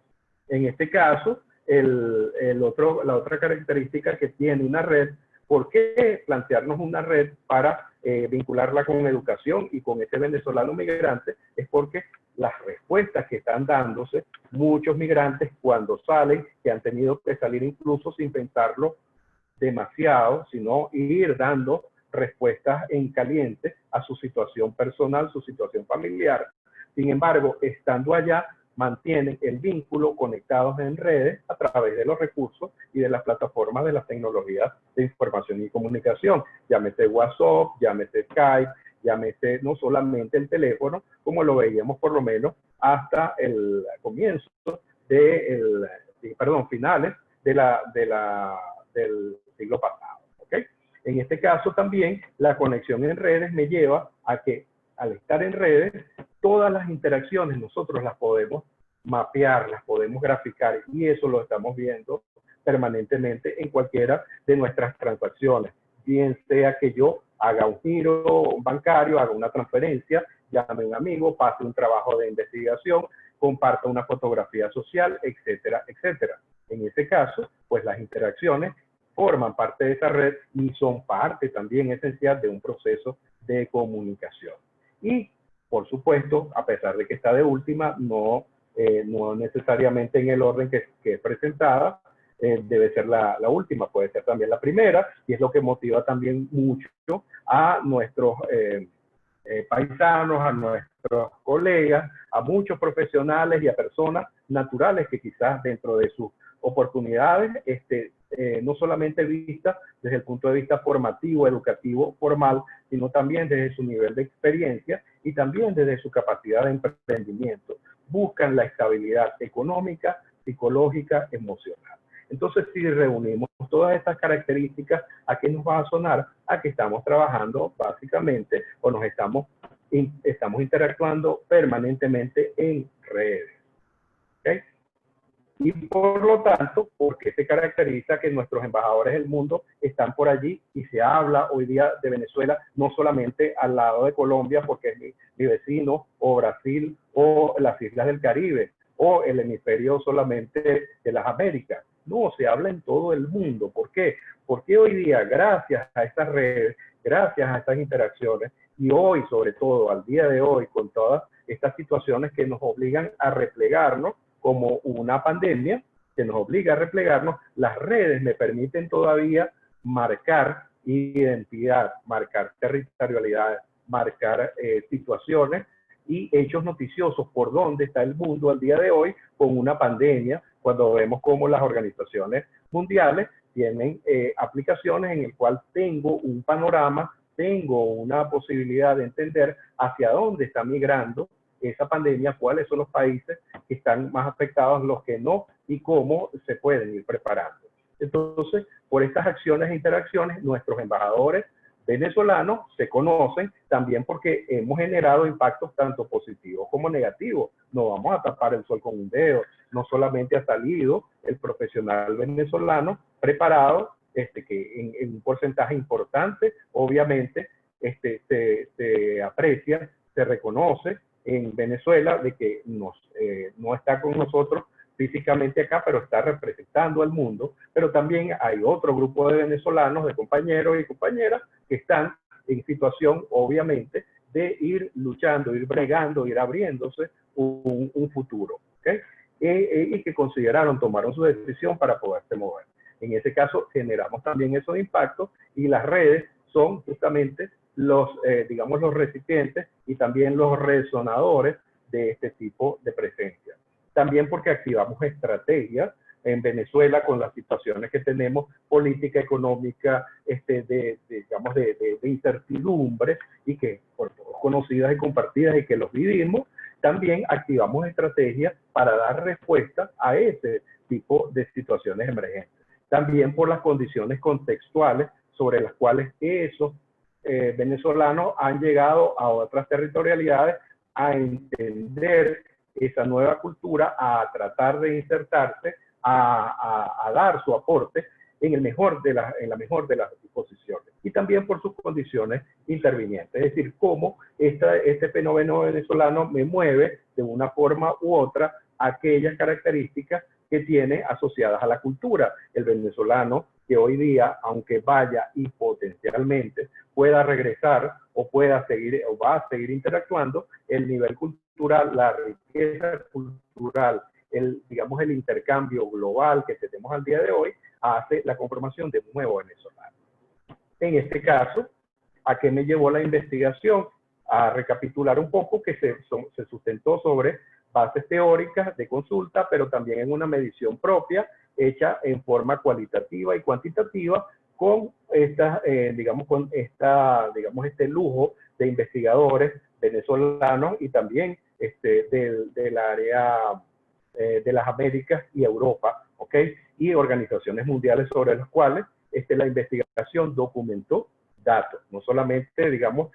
En este caso, la otra característica que tiene una red, ¿por qué plantearnos una red para vincularla con educación y con ese venezolano migrante? Es porque las respuestas que están dándose muchos migrantes cuando salen, que han tenido que salir incluso sin pensarlo demasiado, sino ir dando respuestas en caliente a su situación personal, su situación familiar. Sin embargo, estando allá, mantienen el vínculo conectados en redes a través de los recursos y de las plataformas de las tecnologías de información y comunicación. Llámese WhatsApp, llámese Skype, llámese no solamente el teléfono, como lo veíamos por lo menos hasta el comienzo finales del siglo pasado. ¿Okay? En este caso también la conexión en redes me lleva a que al estar en redes, todas las interacciones nosotros las podemos mapear, las podemos graficar, y eso lo estamos viendo permanentemente en cualquiera de nuestras transacciones, bien sea que yo haga un giro bancario, haga una transferencia, llame a un amigo, pase un trabajo de investigación, comparta una fotografía social, etcétera, etcétera. En ese caso, pues las interacciones forman parte de esa red y son parte también esencial de un proceso de comunicación. Y, por supuesto, a pesar de que está de última, no necesariamente en el orden que es presentada, debe ser la última, puede ser también la primera, y es lo que motiva también mucho a nuestros paisanos, a nuestros colegas, a muchos profesionales y a personas naturales que quizás dentro de sus oportunidades, no solamente vistas desde el punto de vista formativo, educativo, formal, sino también desde su nivel de experiencia y también desde su capacidad de emprendimiento. Buscan la estabilidad económica, psicológica, emocional. Entonces, si reunimos todas estas características, ¿a qué nos va a sonar? A que estamos trabajando básicamente o nos estamos interactuando permanentemente en redes. ¿Okay? Y por lo tanto, porque se caracteriza que nuestros embajadores del mundo están por allí y se habla hoy día de Venezuela, no solamente al lado de Colombia, porque es mi vecino, o Brasil, o las islas del Caribe, o el hemisferio solamente de las Américas. No, se habla en todo el mundo. ¿Por qué? Porque hoy día, gracias a estas redes, gracias a estas interacciones, y hoy, sobre todo, al día de hoy, con todas estas situaciones que nos obligan a replegarnos, como una pandemia que nos obliga a replegarnos, las redes me permiten todavía marcar identidad, marcar territorialidades, marcar situaciones y hechos noticiosos por dónde está el mundo al día de hoy con una pandemia, cuando vemos cómo las organizaciones mundiales tienen aplicaciones en el cual tengo un panorama, tengo una posibilidad de entender hacia dónde está migrando esa pandemia, cuáles son los países que están más afectados, los que no, y cómo se pueden ir preparando. Entonces, por estas acciones e interacciones, nuestros embajadores venezolanos se conocen también porque hemos generado impactos tanto positivos como negativos. No vamos a tapar el sol con un dedo. No solamente ha salido el profesional venezolano preparado, que en un porcentaje importante, obviamente, se aprecia, se reconoce en Venezuela de que no está con nosotros físicamente acá, pero está representando al mundo, pero también hay otro grupo de venezolanos, de compañeros y compañeras que están en situación, obviamente, de ir luchando, ir bregando, ir abriéndose un futuro, ¿okay? Y que tomaron su decisión para poderse mover. En ese caso, generamos también esos impactos y las redes son justamente los, digamos, los recipientes y también los resonadores de este tipo de presencia. También porque activamos estrategias en Venezuela con las situaciones que tenemos, política, económica, digamos, de incertidumbre y que por todos conocidas y compartidas y que los vivimos, también activamos estrategias para dar respuesta a ese tipo de situaciones emergentes. También por las condiciones contextuales sobre las cuales esos venezolanos han llegado a otras territorialidades a entender esa nueva cultura, a tratar de insertarse, a dar su aporte en la mejor de las disposiciones. Y también por sus condiciones intervinientes. Es decir, cómo este fenómeno venezolano me mueve de una forma u otra aquellas características que tiene asociadas a la cultura. El venezolano que hoy día, aunque vaya y potencialmente pueda regresar o pueda seguir o va a seguir interactuando, el nivel cultural, la riqueza cultural, digamos, el intercambio global que tenemos al día de hoy, hace la conformación de un nuevo venezolano. En este caso, ¿a qué me llevó la investigación? A recapitular un poco que se sustentó sobre bases teóricas de consulta, pero también en una medición propia, hecha en forma cualitativa y cuantitativa, con digamos, este lujo de investigadores venezolanos y también del área de las Américas y Europa, ¿ok? Y organizaciones mundiales sobre las cuales la investigación documentó datos, no solamente, digamos,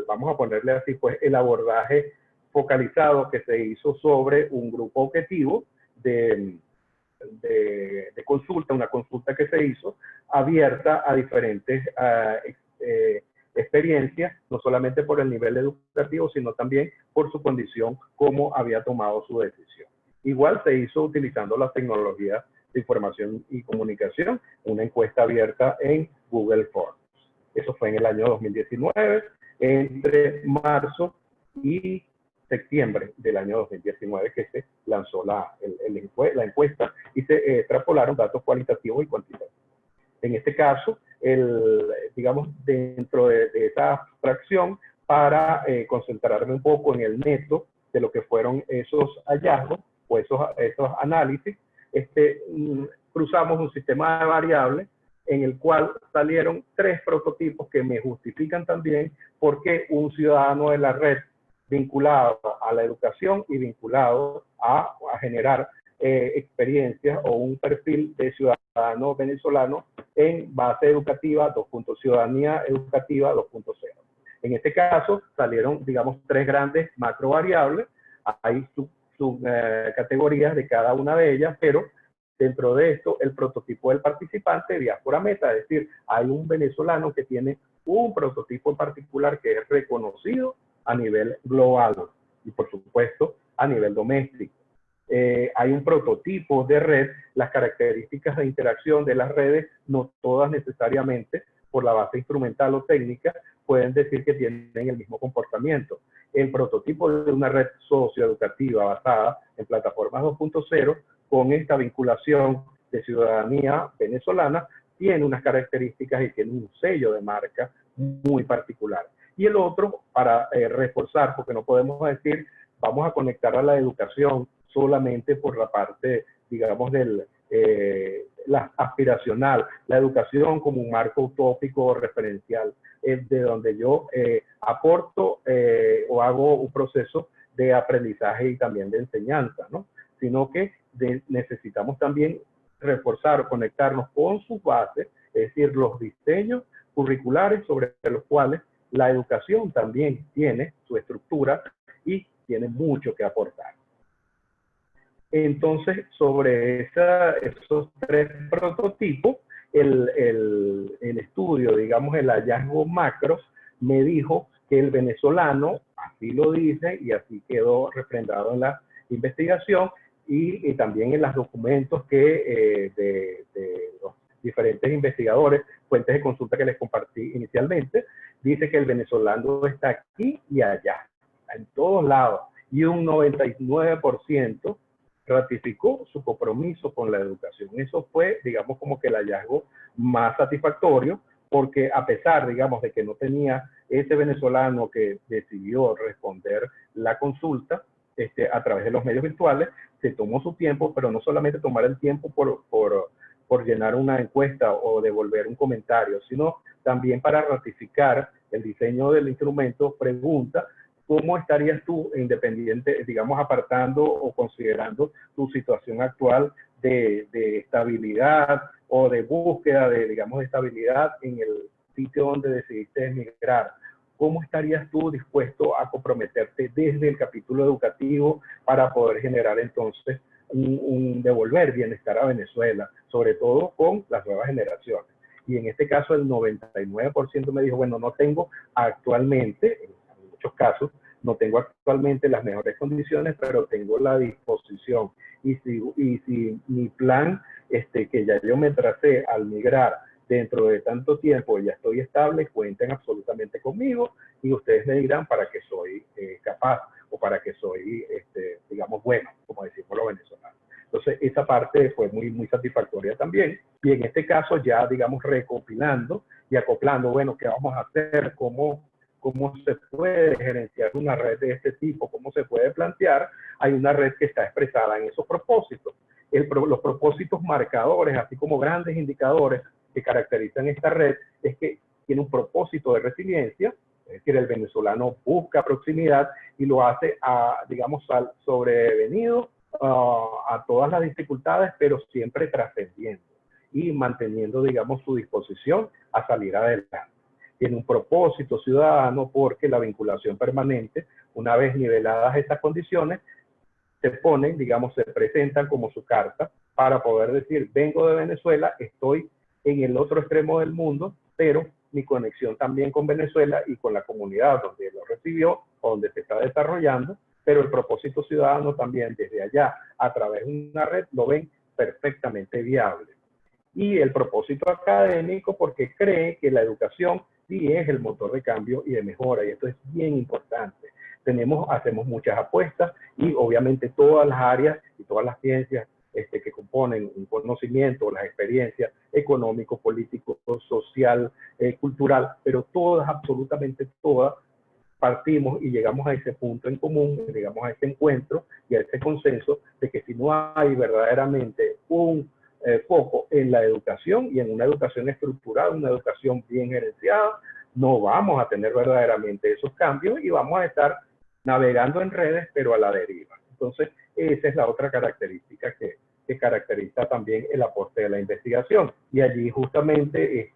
vamos a ponerle así, pues, el abordaje focalizado que se hizo sobre un grupo objetivo de consulta, una consulta que se hizo abierta a diferentes experiencias, no solamente por el nivel educativo, sino también por su condición, cómo había tomado su decisión. Igual se hizo utilizando las tecnologías de información y comunicación, una encuesta abierta en Google Forms. Eso fue en el año 2019, entre marzo y septiembre del año 2019 que se lanzó la encuesta y se extrapolaron datos cualitativos y cuantitativos. En este caso, digamos, dentro de esa abstracción, para concentrarme un poco en el neto de lo que fueron esos hallazgos o esos análisis, cruzamos un sistema de variables en el cual salieron 3 prototipos que me justifican también por qué un ciudadano de la red vinculado a la educación y vinculado a generar experiencias o un perfil de ciudadano venezolano en base educativa 2.0, ciudadanía educativa 2.0. En este caso salieron, digamos, 3 grandes macro variables. Hay subcategorías de cada una de ellas, pero dentro de esto, el prototipo del participante, diáspora meta, es decir, hay un venezolano que tiene un prototipo en particular que es reconocido a nivel global y, por supuesto, a nivel doméstico. Hay un prototipo de red, las características de interacción de las redes, no todas necesariamente, por la base instrumental o técnica, pueden decir que tienen el mismo comportamiento. El prototipo de una red socioeducativa basada en plataformas 2.0, con esta vinculación de ciudadanía venezolana, tiene unas características y tiene un sello de marca muy particular. Y el otro, para reforzar, porque no podemos decir, vamos a conectar a la educación solamente por la parte, digamos, la aspiracional, la educación como un marco utópico o referencial, de donde yo aporto o hago un proceso de aprendizaje y también de enseñanza, ¿no? Sino que necesitamos también reforzar o conectarnos con sus bases, es decir, los diseños curriculares sobre los cuales la educación también tiene su estructura y tiene mucho que aportar. Entonces, sobre esos 3 prototipos, el estudio, digamos, el hallazgo macro, me dijo que el venezolano, así lo dice y así quedó refrendado en la investigación y también en los documentos que de los diferentes investigadores, fuentes de consulta que les compartí inicialmente, dice que el venezolano está aquí y allá, en todos lados, y un 99% ratificó su compromiso con la educación. Eso fue, digamos, como que el hallazgo más satisfactorio, porque a pesar, digamos, de que no tenía ese venezolano que decidió responder la consulta a través de los medios virtuales, se tomó su tiempo, pero no solamente tomar el tiempo por llenar una encuesta o devolver un comentario, sino también para ratificar el diseño del instrumento, pregunta, ¿cómo estarías tú independiente, digamos, apartando o considerando tu situación actual de estabilidad o de búsqueda de, digamos, de estabilidad en el sitio donde decidiste emigrar? ¿Cómo estarías tú dispuesto a comprometerte desde el capítulo educativo para poder generar entonces un devolver bienestar a Venezuela, sobre todo con las nuevas generaciones? Y en este caso el 99% me dijo, bueno, no tengo actualmente, en muchos casos, no tengo actualmente las mejores condiciones, pero tengo la disposición. Y si mi plan, que ya yo me tracé al migrar dentro de tanto tiempo, ya estoy estable, cuenten absolutamente conmigo y ustedes me dirán para qué soy capaz o para qué soy, digamos, bueno, como decimos los venezolanos. Entonces, esa parte fue muy satisfactoria también. Y en este caso, ya, digamos, recopilando y acoplando, bueno, ¿qué vamos a hacer? ¿Cómo se puede gerenciar una red de este tipo? ¿Cómo se puede plantear? Hay una red que está expresada en esos propósitos. Los propósitos marcadores, así como grandes indicadores que caracterizan esta red, es que tiene un propósito de resiliencia, es decir, el venezolano busca proximidad y lo hace, digamos, sobrevenido a todas las dificultades, pero siempre trascendiendo y manteniendo, digamos, su disposición a salir adelante. Tiene un propósito ciudadano porque la vinculación permanente, una vez niveladas estas condiciones, se ponen, digamos, se presentan como su carta para poder decir, vengo de Venezuela, estoy en el otro extremo del mundo, pero mi conexión también con Venezuela y con la comunidad donde lo recibió, donde se está desarrollando, pero el propósito ciudadano también desde allá, a través de una red, lo ven perfectamente viable. Y el propósito académico porque cree que la educación sí es el motor de cambio y de mejora, y esto es bien importante. Hacemos muchas apuestas y obviamente todas las áreas y todas las ciencias que componen un conocimiento, las experiencias económico, político, social, cultural, pero todas, absolutamente todas, partimos y llegamos a ese punto en común, llegamos a ese encuentro y a ese consenso de que si no hay verdaderamente un foco en la educación y en una educación estructurada, una educación bien gerenciada, no vamos a tener verdaderamente esos cambios y vamos a estar navegando en redes, pero a la deriva. Entonces, esa es la otra característica que caracteriza también el aporte de la investigación. Y allí justamente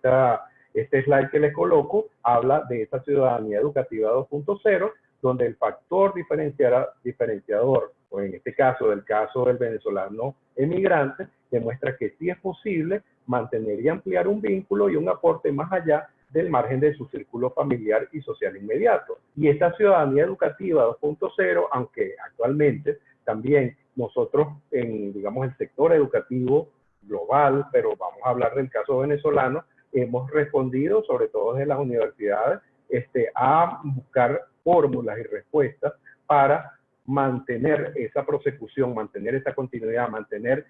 este slide que les coloco habla de esa ciudadanía educativa 2.0, donde el factor diferenciador, o en este caso, del caso del venezolano emigrante, demuestra que sí es posible mantener y ampliar un vínculo y un aporte más allá del margen de su círculo familiar y social inmediato. Y esta ciudadanía educativa 2.0, aunque actualmente también nosotros en, digamos, el sector educativo global, pero vamos a hablar del caso venezolano, hemos respondido, sobre todo desde las universidades, a buscar fórmulas y respuestas para mantener esa prosecución, mantener esa continuidad, mantener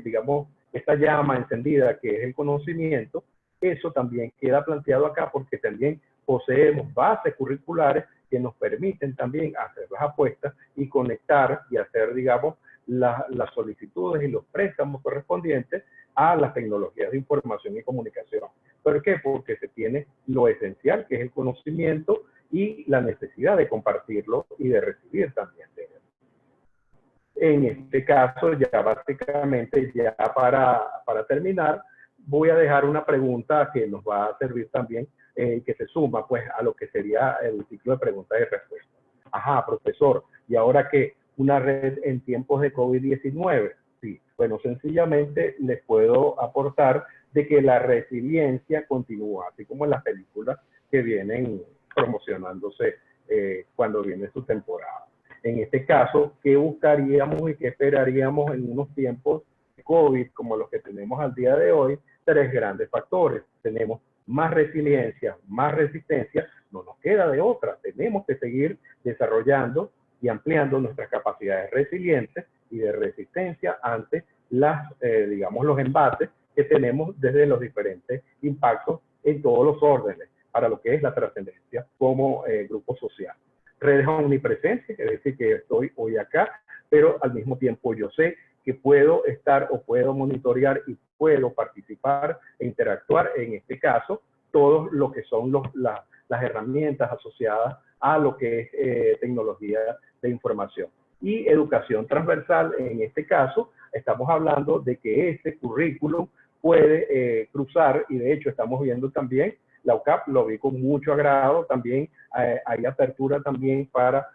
digamos, esta llama encendida que es el conocimiento. Eso también queda planteado acá porque también poseemos bases curriculares que nos permiten también hacer las apuestas y conectar y hacer, digamos, las solicitudes y los préstamos correspondientes a las tecnologías de información y comunicación. ¿Por qué? Porque se tiene lo esencial, que es el conocimiento y la necesidad de compartirlo y de recibir también de él. En este caso, ya básicamente, ya para terminar, voy a dejar una pregunta que nos va a servir también, que se suma pues a lo que sería el ciclo de preguntas y respuestas. Ajá, profesor, ¿y ahora qué? ¿Una red en tiempos de COVID-19? Sí, bueno, sencillamente les puedo aportar de que la resiliencia continúa, así como en las películas que vienen promocionándose cuando viene su temporada. En este caso, ¿qué buscaríamos y qué esperaríamos en unos tiempos de COVID como los que tenemos al día de hoy? Tres grandes factores. Tenemos más resiliencia, más resistencia, no nos queda de otra. Tenemos que seguir desarrollando y ampliando nuestras capacidades resilientes y de resistencia ante digamos, los embates que tenemos desde los diferentes impactos en todos los órdenes para lo que es la trascendencia como grupo social. Redes omnipresencia, es decir, que estoy hoy acá, pero al mismo tiempo yo sé que puedo estar o puedo monitorear y puedo participar e interactuar, en este caso, todo lo que son las herramientas asociadas a lo que es tecnología de información. Y educación transversal, en este caso, estamos hablando de que este currículum puede cruzar, y de hecho estamos viendo también, la UCAP lo vi con mucho agrado, también hay apertura también para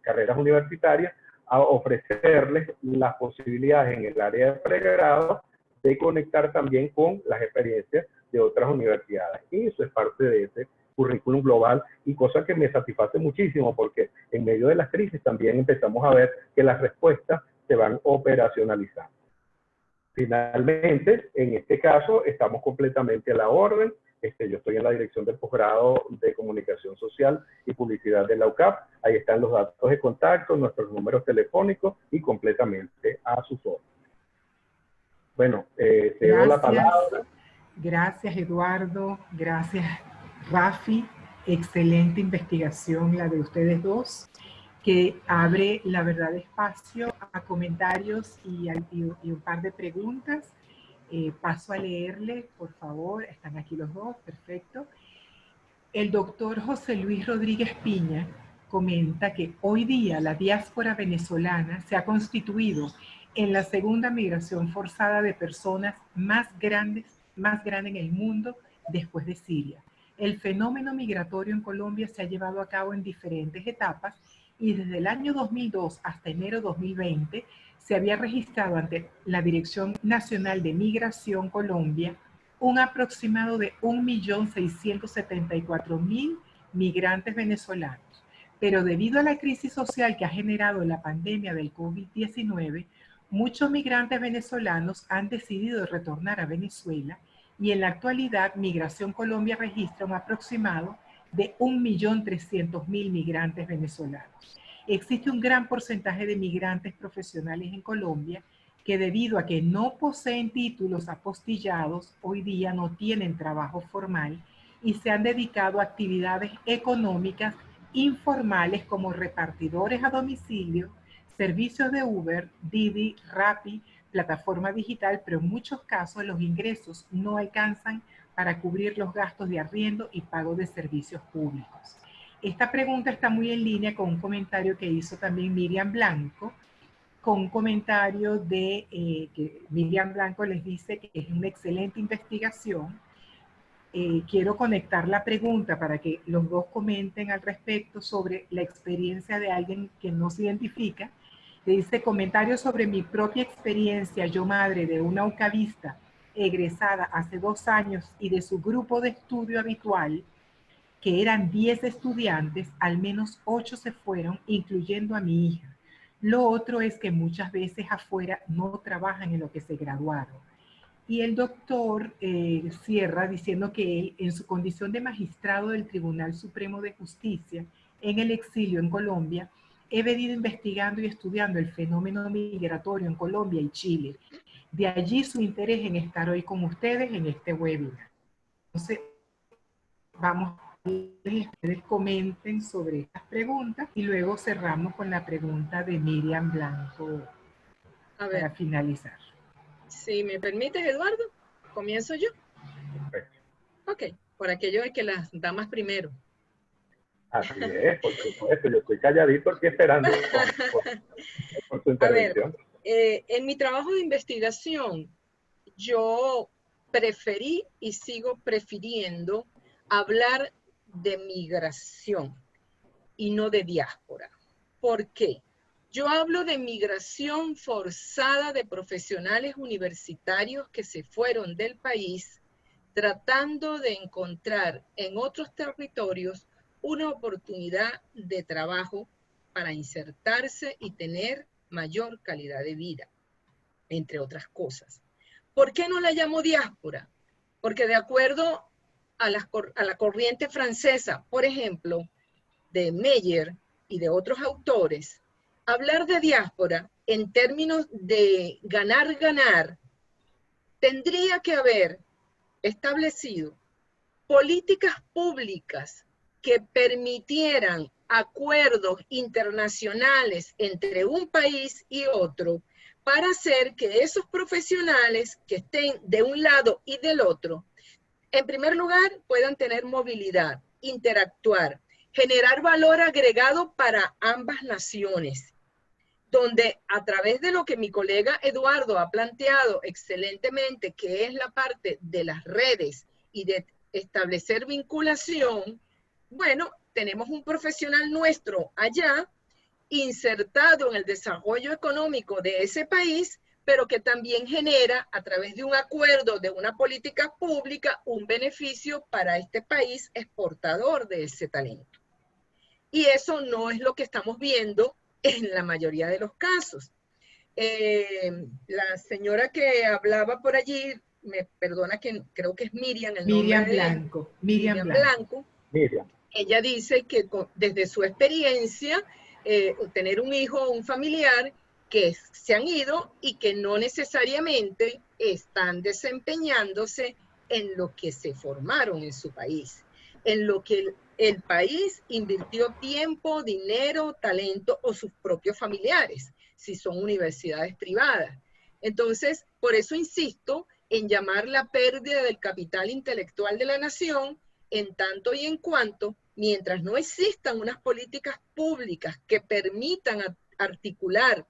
carreras universitarias, a ofrecerles las posibilidades en el área de pregrado de conectar también con las experiencias de otras universidades. Y eso es parte de ese currículum global y cosa que me satisface muchísimo porque en medio de las crisis también empezamos a ver que las respuestas se van operacionalizando. Finalmente, en este caso, estamos completamente a la orden. Yo estoy en la dirección del posgrado de Comunicación Social y Publicidad de la UCAP. Ahí están los datos de contacto, nuestros números telefónicos y completamente a sus órdenes. Bueno, cedo la palabra. Gracias, Eduardo. Gracias, Rafi. Excelente investigación la de ustedes dos, que abre, la verdad, espacio a comentarios y un par de preguntas. Paso a leerle, por favor. Están aquí los dos, perfecto. El doctor José Luis Rodríguez Piña comenta que hoy día la diáspora venezolana se ha constituido en la segunda migración forzada de personas más grande en el mundo después de Siria. El fenómeno migratorio en Colombia se ha llevado a cabo en diferentes etapas y desde el año 2002 hasta enero 2020 se había registrado ante la Dirección Nacional de Migración Colombia un aproximado de 1.674.000 migrantes venezolanos. Pero debido a la crisis social que ha generado la pandemia del COVID-19, muchos migrantes venezolanos han decidido retornar a Venezuela y en la actualidad Migración Colombia registra un aproximado de 1.300.000 migrantes venezolanos. Existe un gran porcentaje de migrantes profesionales en Colombia que debido a que no poseen títulos apostillados, hoy día no tienen trabajo formal y se han dedicado a actividades económicas informales como repartidores a domicilio, servicios de Uber, Didi, Rappi, plataforma digital, pero en muchos casos los ingresos no alcanzan para cubrir los gastos de arriendo y pago de servicios públicos. Esta pregunta está muy en línea con un comentario que hizo también Miriam Blanco, con un comentario de que Miriam Blanco les dice que es una excelente investigación. Quiero conectar la pregunta para que los dos comenten al respecto sobre la experiencia de alguien que no se identifica. Le dice, comentario sobre mi propia experiencia, yo madre de una UCABista egresada hace 2 años y de su grupo de estudio habitual, que eran 10 estudiantes, al menos 8 se fueron, incluyendo a mi hija. Lo otro es que muchas veces afuera no trabajan en lo que se graduaron. Y el doctor cierra diciendo que él, en su condición de magistrado del Tribunal Supremo de Justicia, en el exilio en Colombia, he venido investigando y estudiando el fenómeno migratorio en Colombia y Chile. De allí su interés en estar hoy con ustedes en este webinar. Entonces, vamos a que ustedes comenten sobre estas preguntas y luego cerramos con la pregunta de Miriam Blanco para finalizar. Si me permites, Eduardo, ¿comienzo yo? Perfecto. Ok, por aquello de que las damas primero. Así es, por supuesto, yo estoy calladito aquí esperando por su intervención. A ver, en mi trabajo de investigación, yo preferí y sigo prefiriendo hablar de migración y no de diáspora. ¿Por qué? Yo hablo de migración forzada de profesionales universitarios que se fueron del país tratando de encontrar en otros territorios una oportunidad de trabajo para insertarse y tener mayor calidad de vida, entre otras cosas. ¿Por qué no la llamo diáspora? Porque de acuerdo a la corriente francesa, por ejemplo, de Meyer y de otros autores, hablar de diáspora en términos de ganar-ganar tendría que haber establecido políticas públicas que permitieran acuerdos internacionales entre un país y otro para hacer que esos profesionales que estén de un lado y del otro, en primer lugar, puedan tener movilidad, interactuar, generar valor agregado para ambas naciones, donde a través de lo que mi colega Eduardo ha planteado excelentemente, que es la parte de las redes y de establecer vinculación, bueno, tenemos un profesional nuestro allá, insertado en el desarrollo económico de ese país, pero que también genera a través de un acuerdo, de una política pública, un beneficio para este país exportador de ese talento. Y eso no es lo que estamos viendo en la mayoría de los casos. La señora que hablaba por allí, me perdona que creo que es Miriam, el Miriam nombre Blanco. de Miriam Blanco. Miriam. Ella dice que desde su experiencia, tener un hijo o un familiar que se han ido y que no necesariamente están desempeñándose en lo que se formaron en su país, en lo que el país invirtió tiempo, dinero, talento o sus propios familiares, si son universidades privadas. Entonces, por eso insisto en llamar la pérdida del capital intelectual de la nación, en tanto y en cuanto, mientras no existan unas políticas públicas que permitan articular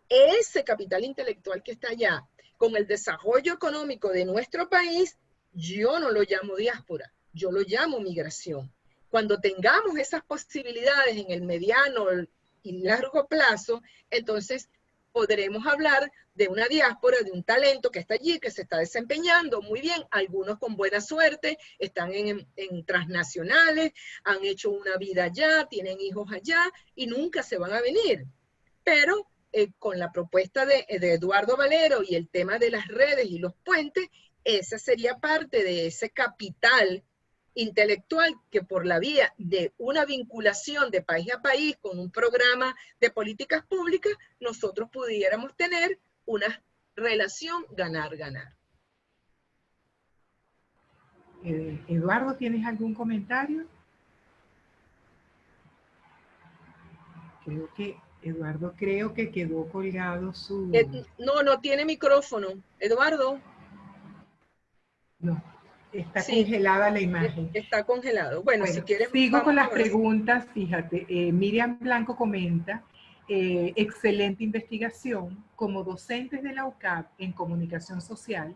ese capital intelectual que está allá con el desarrollo económico de nuestro país, yo no lo llamo diáspora, yo lo llamo migración. Cuando tengamos esas posibilidades en el mediano y largo plazo, entonces podremos hablar de una diáspora, de un talento que está allí, que se está desempeñando muy bien, algunos con buena suerte, están en transnacionales, han hecho una vida allá, tienen hijos allá y nunca se van a venir. Pero con la propuesta de Eduardo Valero y el tema de las redes y los puentes, esa sería parte de ese capital intelectual que por la vía de una vinculación de país a país con un programa de políticas públicas, nosotros pudiéramos tener una relación ganar-ganar. Eduardo, ¿tienes algún comentario? Eduardo creo que quedó colgado su... No tiene micrófono. Eduardo. No, está congelada la imagen. Está congelado. Bueno, si quieres... Sigo con las preguntas, fíjate. Miriam Blanco comenta, excelente investigación. Como docentes de la UCAP en comunicación social,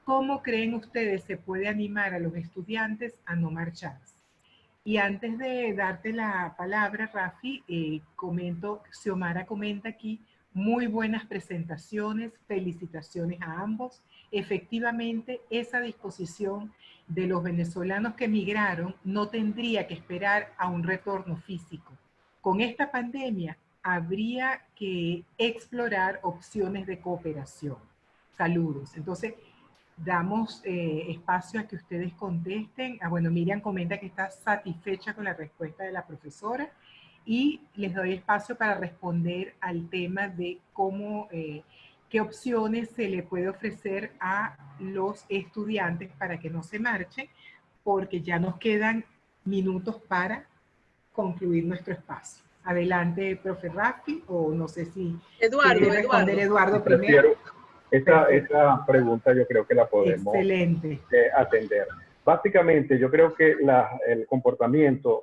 ¿cómo creen ustedes se puede animar a los estudiantes a no marcharse? Y antes de darte la palabra, Rafi, Xiomara comenta aquí, muy buenas presentaciones, felicitaciones a ambos. Efectivamente, esa disposición de los venezolanos que emigraron no tendría que esperar a un retorno físico. Con esta pandemia habría que explorar opciones de cooperación. Saludos. Entonces, damos espacio a que ustedes contesten. Bueno, Miriam comenta que está satisfecha con la respuesta de la profesora y les doy espacio para responder al tema de cómo, qué opciones se le puede ofrecer a los estudiantes para que no se marchen, porque ya nos quedan minutos para concluir nuestro espacio. Adelante, profe Rafi, o no sé si quiere responder Eduardo primero. Esa pregunta yo creo que la podemos atender. Básicamente, yo creo que el comportamiento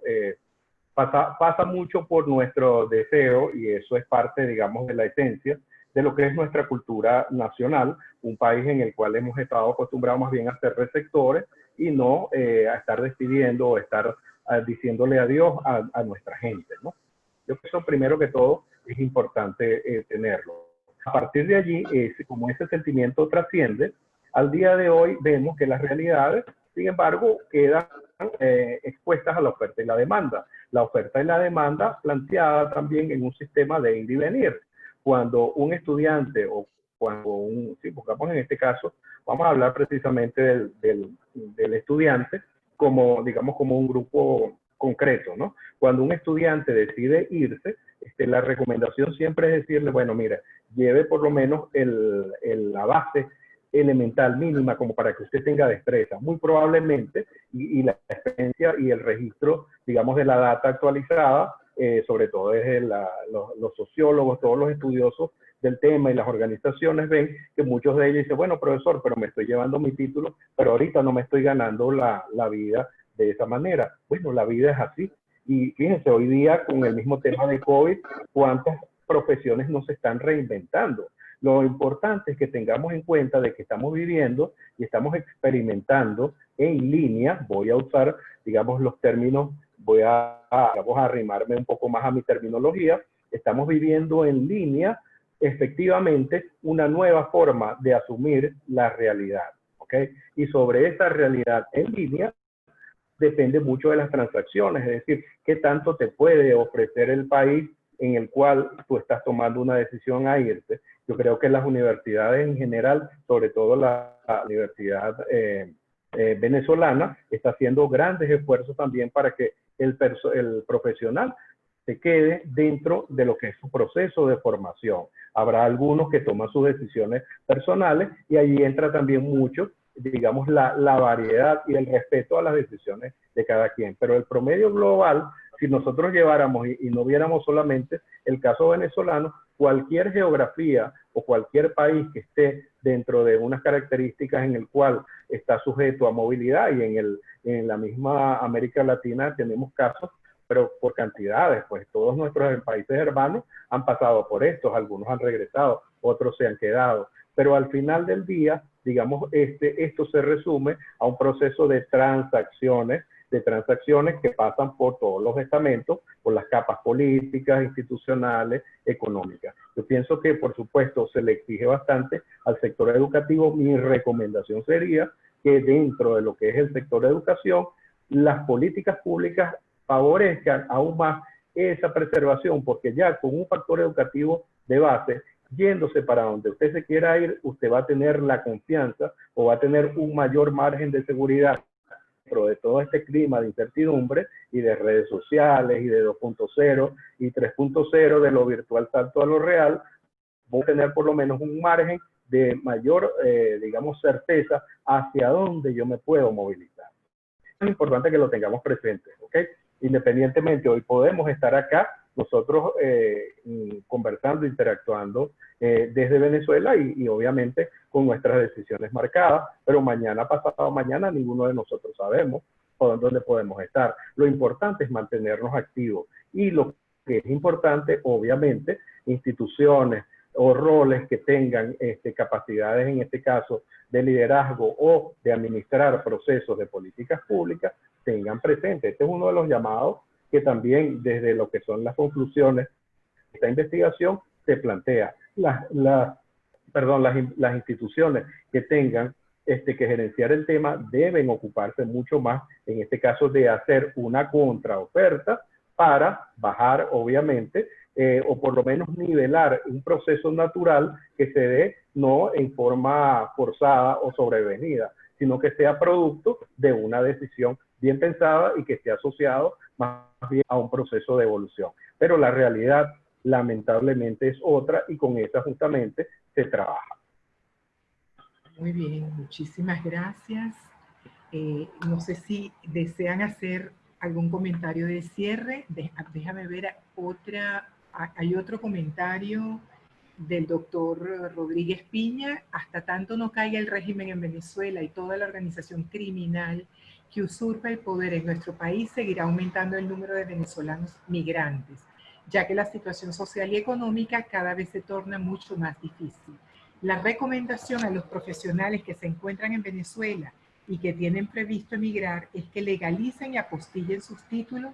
pasa mucho por nuestro deseo, y eso es parte, digamos, de la esencia de lo que es nuestra cultura nacional, un país en el cual hemos estado acostumbrados más bien a ser receptores y no a estar despidiendo o estar diciéndole adiós a nuestra gente, ¿no? Yo creo que eso, primero que todo, es importante tenerlo. A partir de allí, como ese sentimiento trasciende, al día de hoy vemos que las realidades, sin embargo, quedan expuestas a la oferta y la demanda. La oferta y la demanda planteada también en un sistema de ir y venir. Cuando un estudiante o cuando si buscamos en este caso, vamos a hablar precisamente del estudiante como, digamos, como un grupo concreto, ¿no? Cuando un estudiante decide irse, la recomendación siempre es decirle, bueno, mira, lleve por lo menos la base elemental mínima como para que usted tenga destreza. Muy probablemente, y la experiencia y el registro, digamos, de la data actualizada, sobre todo desde los sociólogos, todos los estudiosos del tema y las organizaciones ven que muchos de ellos dicen, bueno, profesor, pero me estoy llevando mi título, pero ahorita no me estoy ganando la vida de esa manera. Bueno, la vida es así. Y fíjense, hoy día con el mismo tema de COVID, ¿cuántas profesiones no se están reinventando? Lo importante es que tengamos en cuenta de que estamos viviendo y estamos experimentando en línea. Voy a usar, digamos, los términos, vamos a arrimarme un poco más a mi terminología. Estamos viviendo en línea, efectivamente, una nueva forma de asumir la realidad, ¿ok? Y sobre esa realidad en línea depende mucho de las transacciones, es decir, qué tanto te puede ofrecer el país en el cual tú estás tomando una decisión a irte. Yo creo que las universidades en general, sobre todo la universidad venezolana, está haciendo grandes esfuerzos también para que el profesional se quede dentro de lo que es su proceso de formación. Habrá algunos que toman sus decisiones personales y ahí entra también mucho, digamos, la variedad y el respeto a las decisiones de cada quien. Pero el promedio global, si nosotros lleváramos y no viéramos solamente el caso venezolano, cualquier geografía o cualquier país que esté dentro de unas características en el cual está sujeto a movilidad, y en la misma América Latina tenemos casos, pero por cantidades, pues todos nuestros países hermanos han pasado por estos, algunos han regresado, otros se han quedado, pero al final del día, digamos, esto se resume a un proceso de transacciones que pasan por todos los estamentos, por las capas políticas, institucionales, económicas. Yo pienso que, por supuesto, se le exige bastante al sector educativo. Mi recomendación sería que dentro de lo que es el sector de educación, las políticas públicas favorezcan aún más esa preservación, porque ya con un factor educativo de base, yéndose para donde usted se quiera ir, usted va a tener la confianza o va a tener un mayor margen de seguridad dentro de todo este clima de incertidumbre y de redes sociales y de 2.0 y 3.0, de lo virtual salto a lo real. Voy a tener por lo menos un margen de mayor, digamos, certeza hacia dónde yo me puedo movilizar. Es importante que lo tengamos presente, ¿ok? Independientemente, hoy podemos estar acá, nosotros conversando, interactuando desde Venezuela y obviamente con nuestras decisiones marcadas, pero mañana, pasado mañana, ninguno de nosotros sabemos dónde podemos estar. Lo importante es mantenernos activos y lo que es importante, obviamente, instituciones o roles que tengan capacidades, en este caso, de liderazgo o de administrar procesos de políticas públicas, tengan presente. Este es uno de los llamados que también desde lo que son las conclusiones de esta investigación se plantea. Las instituciones que tengan que gerenciar el tema deben ocuparse mucho más, en este caso, de hacer una contraoferta para bajar, obviamente, o por lo menos nivelar un proceso natural que se dé no en forma forzada o sobrevenida, sino que sea producto de una decisión bien pensada y que esté asociado más bien a un proceso de evolución. Pero la realidad, lamentablemente, es otra y con esa justamente se trabaja. Muy bien, muchísimas gracias. No sé si desean hacer algún comentario de cierre. Déjame ver hay otro comentario del doctor Rodríguez Piña. Hasta tanto no caiga el régimen en Venezuela y toda la organización criminal que usurpa el poder en nuestro país, seguirá aumentando el número de venezolanos migrantes, ya que la situación social y económica cada vez se torna mucho más difícil. La recomendación a los profesionales que se encuentran en Venezuela y que tienen previsto emigrar es que legalicen y apostillen sus títulos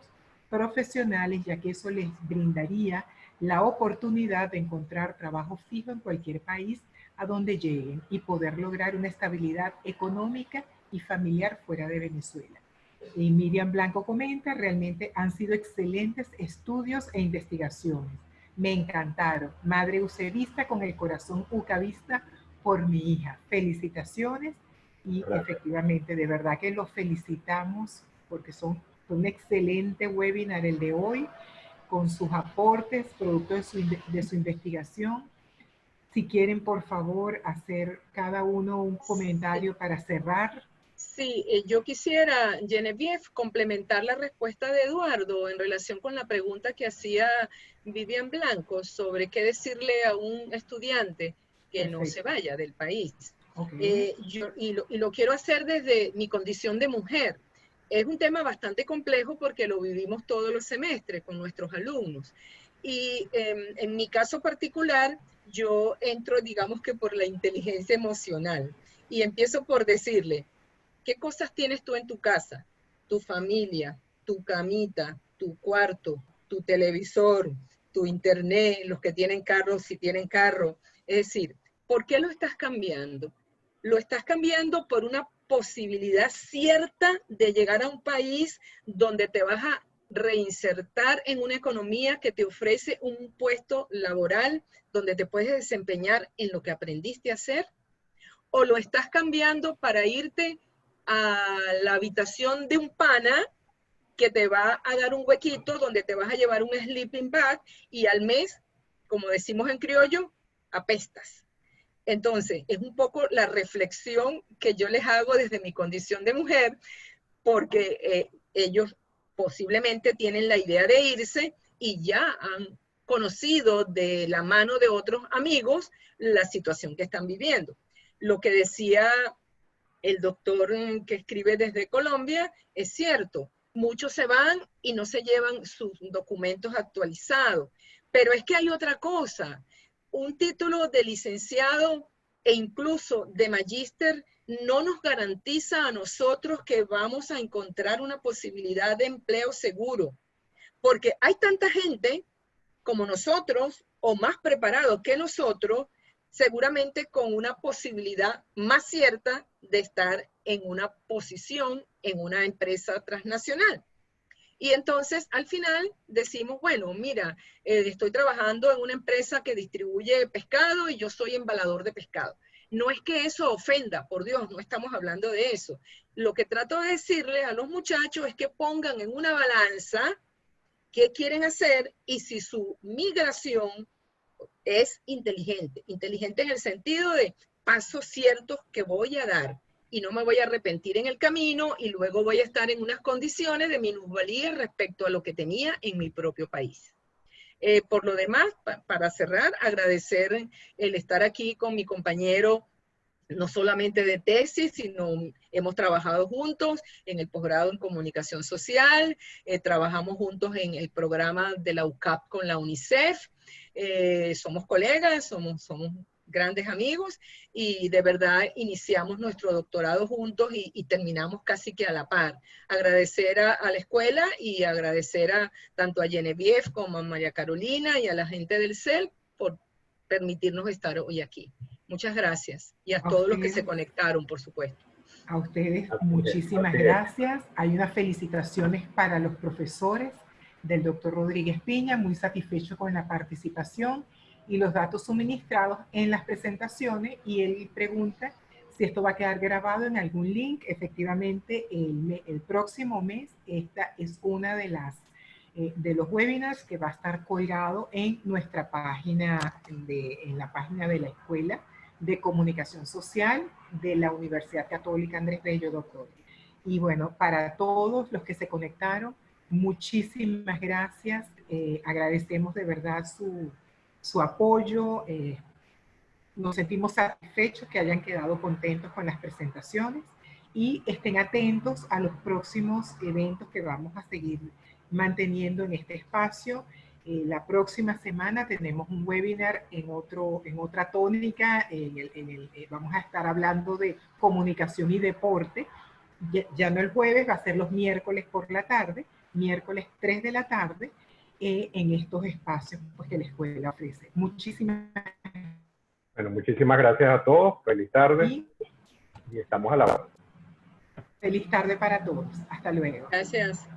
profesionales, ya que eso les brindaría la oportunidad de encontrar trabajo fijo en cualquier país a donde lleguen y poder lograr una estabilidad económica y familiar fuera de Venezuela. Y Miriam Blanco comenta, realmente han sido excelentes estudios e investigaciones. Me encantaron. Madre ucevista con el corazón ucavista por mi hija. Felicitaciones. Y Gracias. efectivamente, de verdad que los felicitamos porque fue un excelente webinar el de hoy, con sus aportes, producto de su investigación. Si quieren, por favor, hacer cada uno un comentario para cerrar. Sí, yo quisiera, Genevieve, complementar la respuesta de Eduardo en relación con la pregunta que hacía Vivian Blanco sobre qué decirle a un estudiante que no se vaya del país. Okay. Y lo quiero hacer desde mi condición de mujer. Es un tema bastante complejo porque lo vivimos todos los semestres con nuestros alumnos. Y en mi caso particular, yo entro, digamos que por la inteligencia emocional, y empiezo por decirle, ¿qué cosas tienes tú en tu casa? Tu familia, tu camita, tu cuarto, tu televisor, tu internet, los que tienen carro, si tienen carro. Es decir, ¿por qué lo estás cambiando? Lo estás cambiando por una posibilidad cierta de llegar a un país donde te vas a reinsertar en una economía que te ofrece un puesto laboral donde te puedes desempeñar en lo que aprendiste a hacer, o lo estás cambiando para irte a la habitación de un pana que te va a dar un huequito donde te vas a llevar un sleeping bag y al mes, como decimos en criollo, apestas. Entonces, es un poco la reflexión que yo les hago desde mi condición de mujer, porque ellos posiblemente tienen la idea de irse y ya han conocido de la mano de otros amigos la situación que están viviendo. Lo que decía el doctor que escribe desde Colombia es cierto. Muchos se van y no se llevan sus documentos actualizados. Pero es que hay otra cosa. Un título de licenciado e incluso de magíster no nos garantiza a nosotros que vamos a encontrar una posibilidad de empleo seguro. Porque hay tanta gente como nosotros o más preparados que nosotros, seguramente con una posibilidad más cierta de estar en una posición en una empresa transnacional. Y entonces al final decimos, bueno, mira, estoy trabajando en una empresa que distribuye pescado y yo soy embalador de pescado. No es que eso ofenda, por Dios, no estamos hablando de eso. Lo que trato de decirle a los muchachos es que pongan en una balanza qué quieren hacer y si su migración es inteligente. Inteligente en el sentido de pasos ciertos que voy a dar y no me voy a arrepentir en el camino y luego voy a estar en unas condiciones de minusvalía respecto a lo que tenía en mi propio país. Por lo demás, para cerrar, agradecer el estar aquí con mi compañero, no solamente de tesis, sino hemos trabajado juntos en el posgrado en comunicación social, trabajamos juntos en el programa de la UCAP con la UNICEF, somos colegas, somos grandes amigos y de verdad iniciamos nuestro doctorado juntos y terminamos casi que a la par. Agradecer a la escuela y agradecer tanto a Genevieve como a María Carolina y a la gente del CEL por permitirnos estar hoy aquí. Muchas gracias. Y a todos los que se conectaron, por supuesto. A ustedes, muchísimas gracias. Hay unas felicitaciones para los profesores del doctor Rodríguez Piña, muy satisfecho con la participación y los datos suministrados en las presentaciones. Y él pregunta si esto va a quedar grabado en algún link. Efectivamente, el próximo mes, esta es una de los webinars que va a estar colgado en nuestra página, en la página de la Escuela de Comunicación Social de la Universidad Católica Andrés Bello, doctor. Y bueno, para todos los que se conectaron, muchísimas gracias. Agradecemos de verdad su apoyo. Nos sentimos satisfechos que hayan quedado contentos con las presentaciones y estén atentos a los próximos eventos que vamos a seguir manteniendo en este espacio. La próxima semana tenemos un webinar en otra tónica. Vamos a estar hablando de comunicación y deporte. Ya no el jueves, va a ser los miércoles por la tarde, miércoles 3 de la tarde, en estos espacios pues, que la escuela ofrece. Muchísimas gracias. Bueno, muchísimas gracias a todos. Feliz tarde. Y estamos a la hora. Feliz tarde para todos. Hasta luego. Gracias.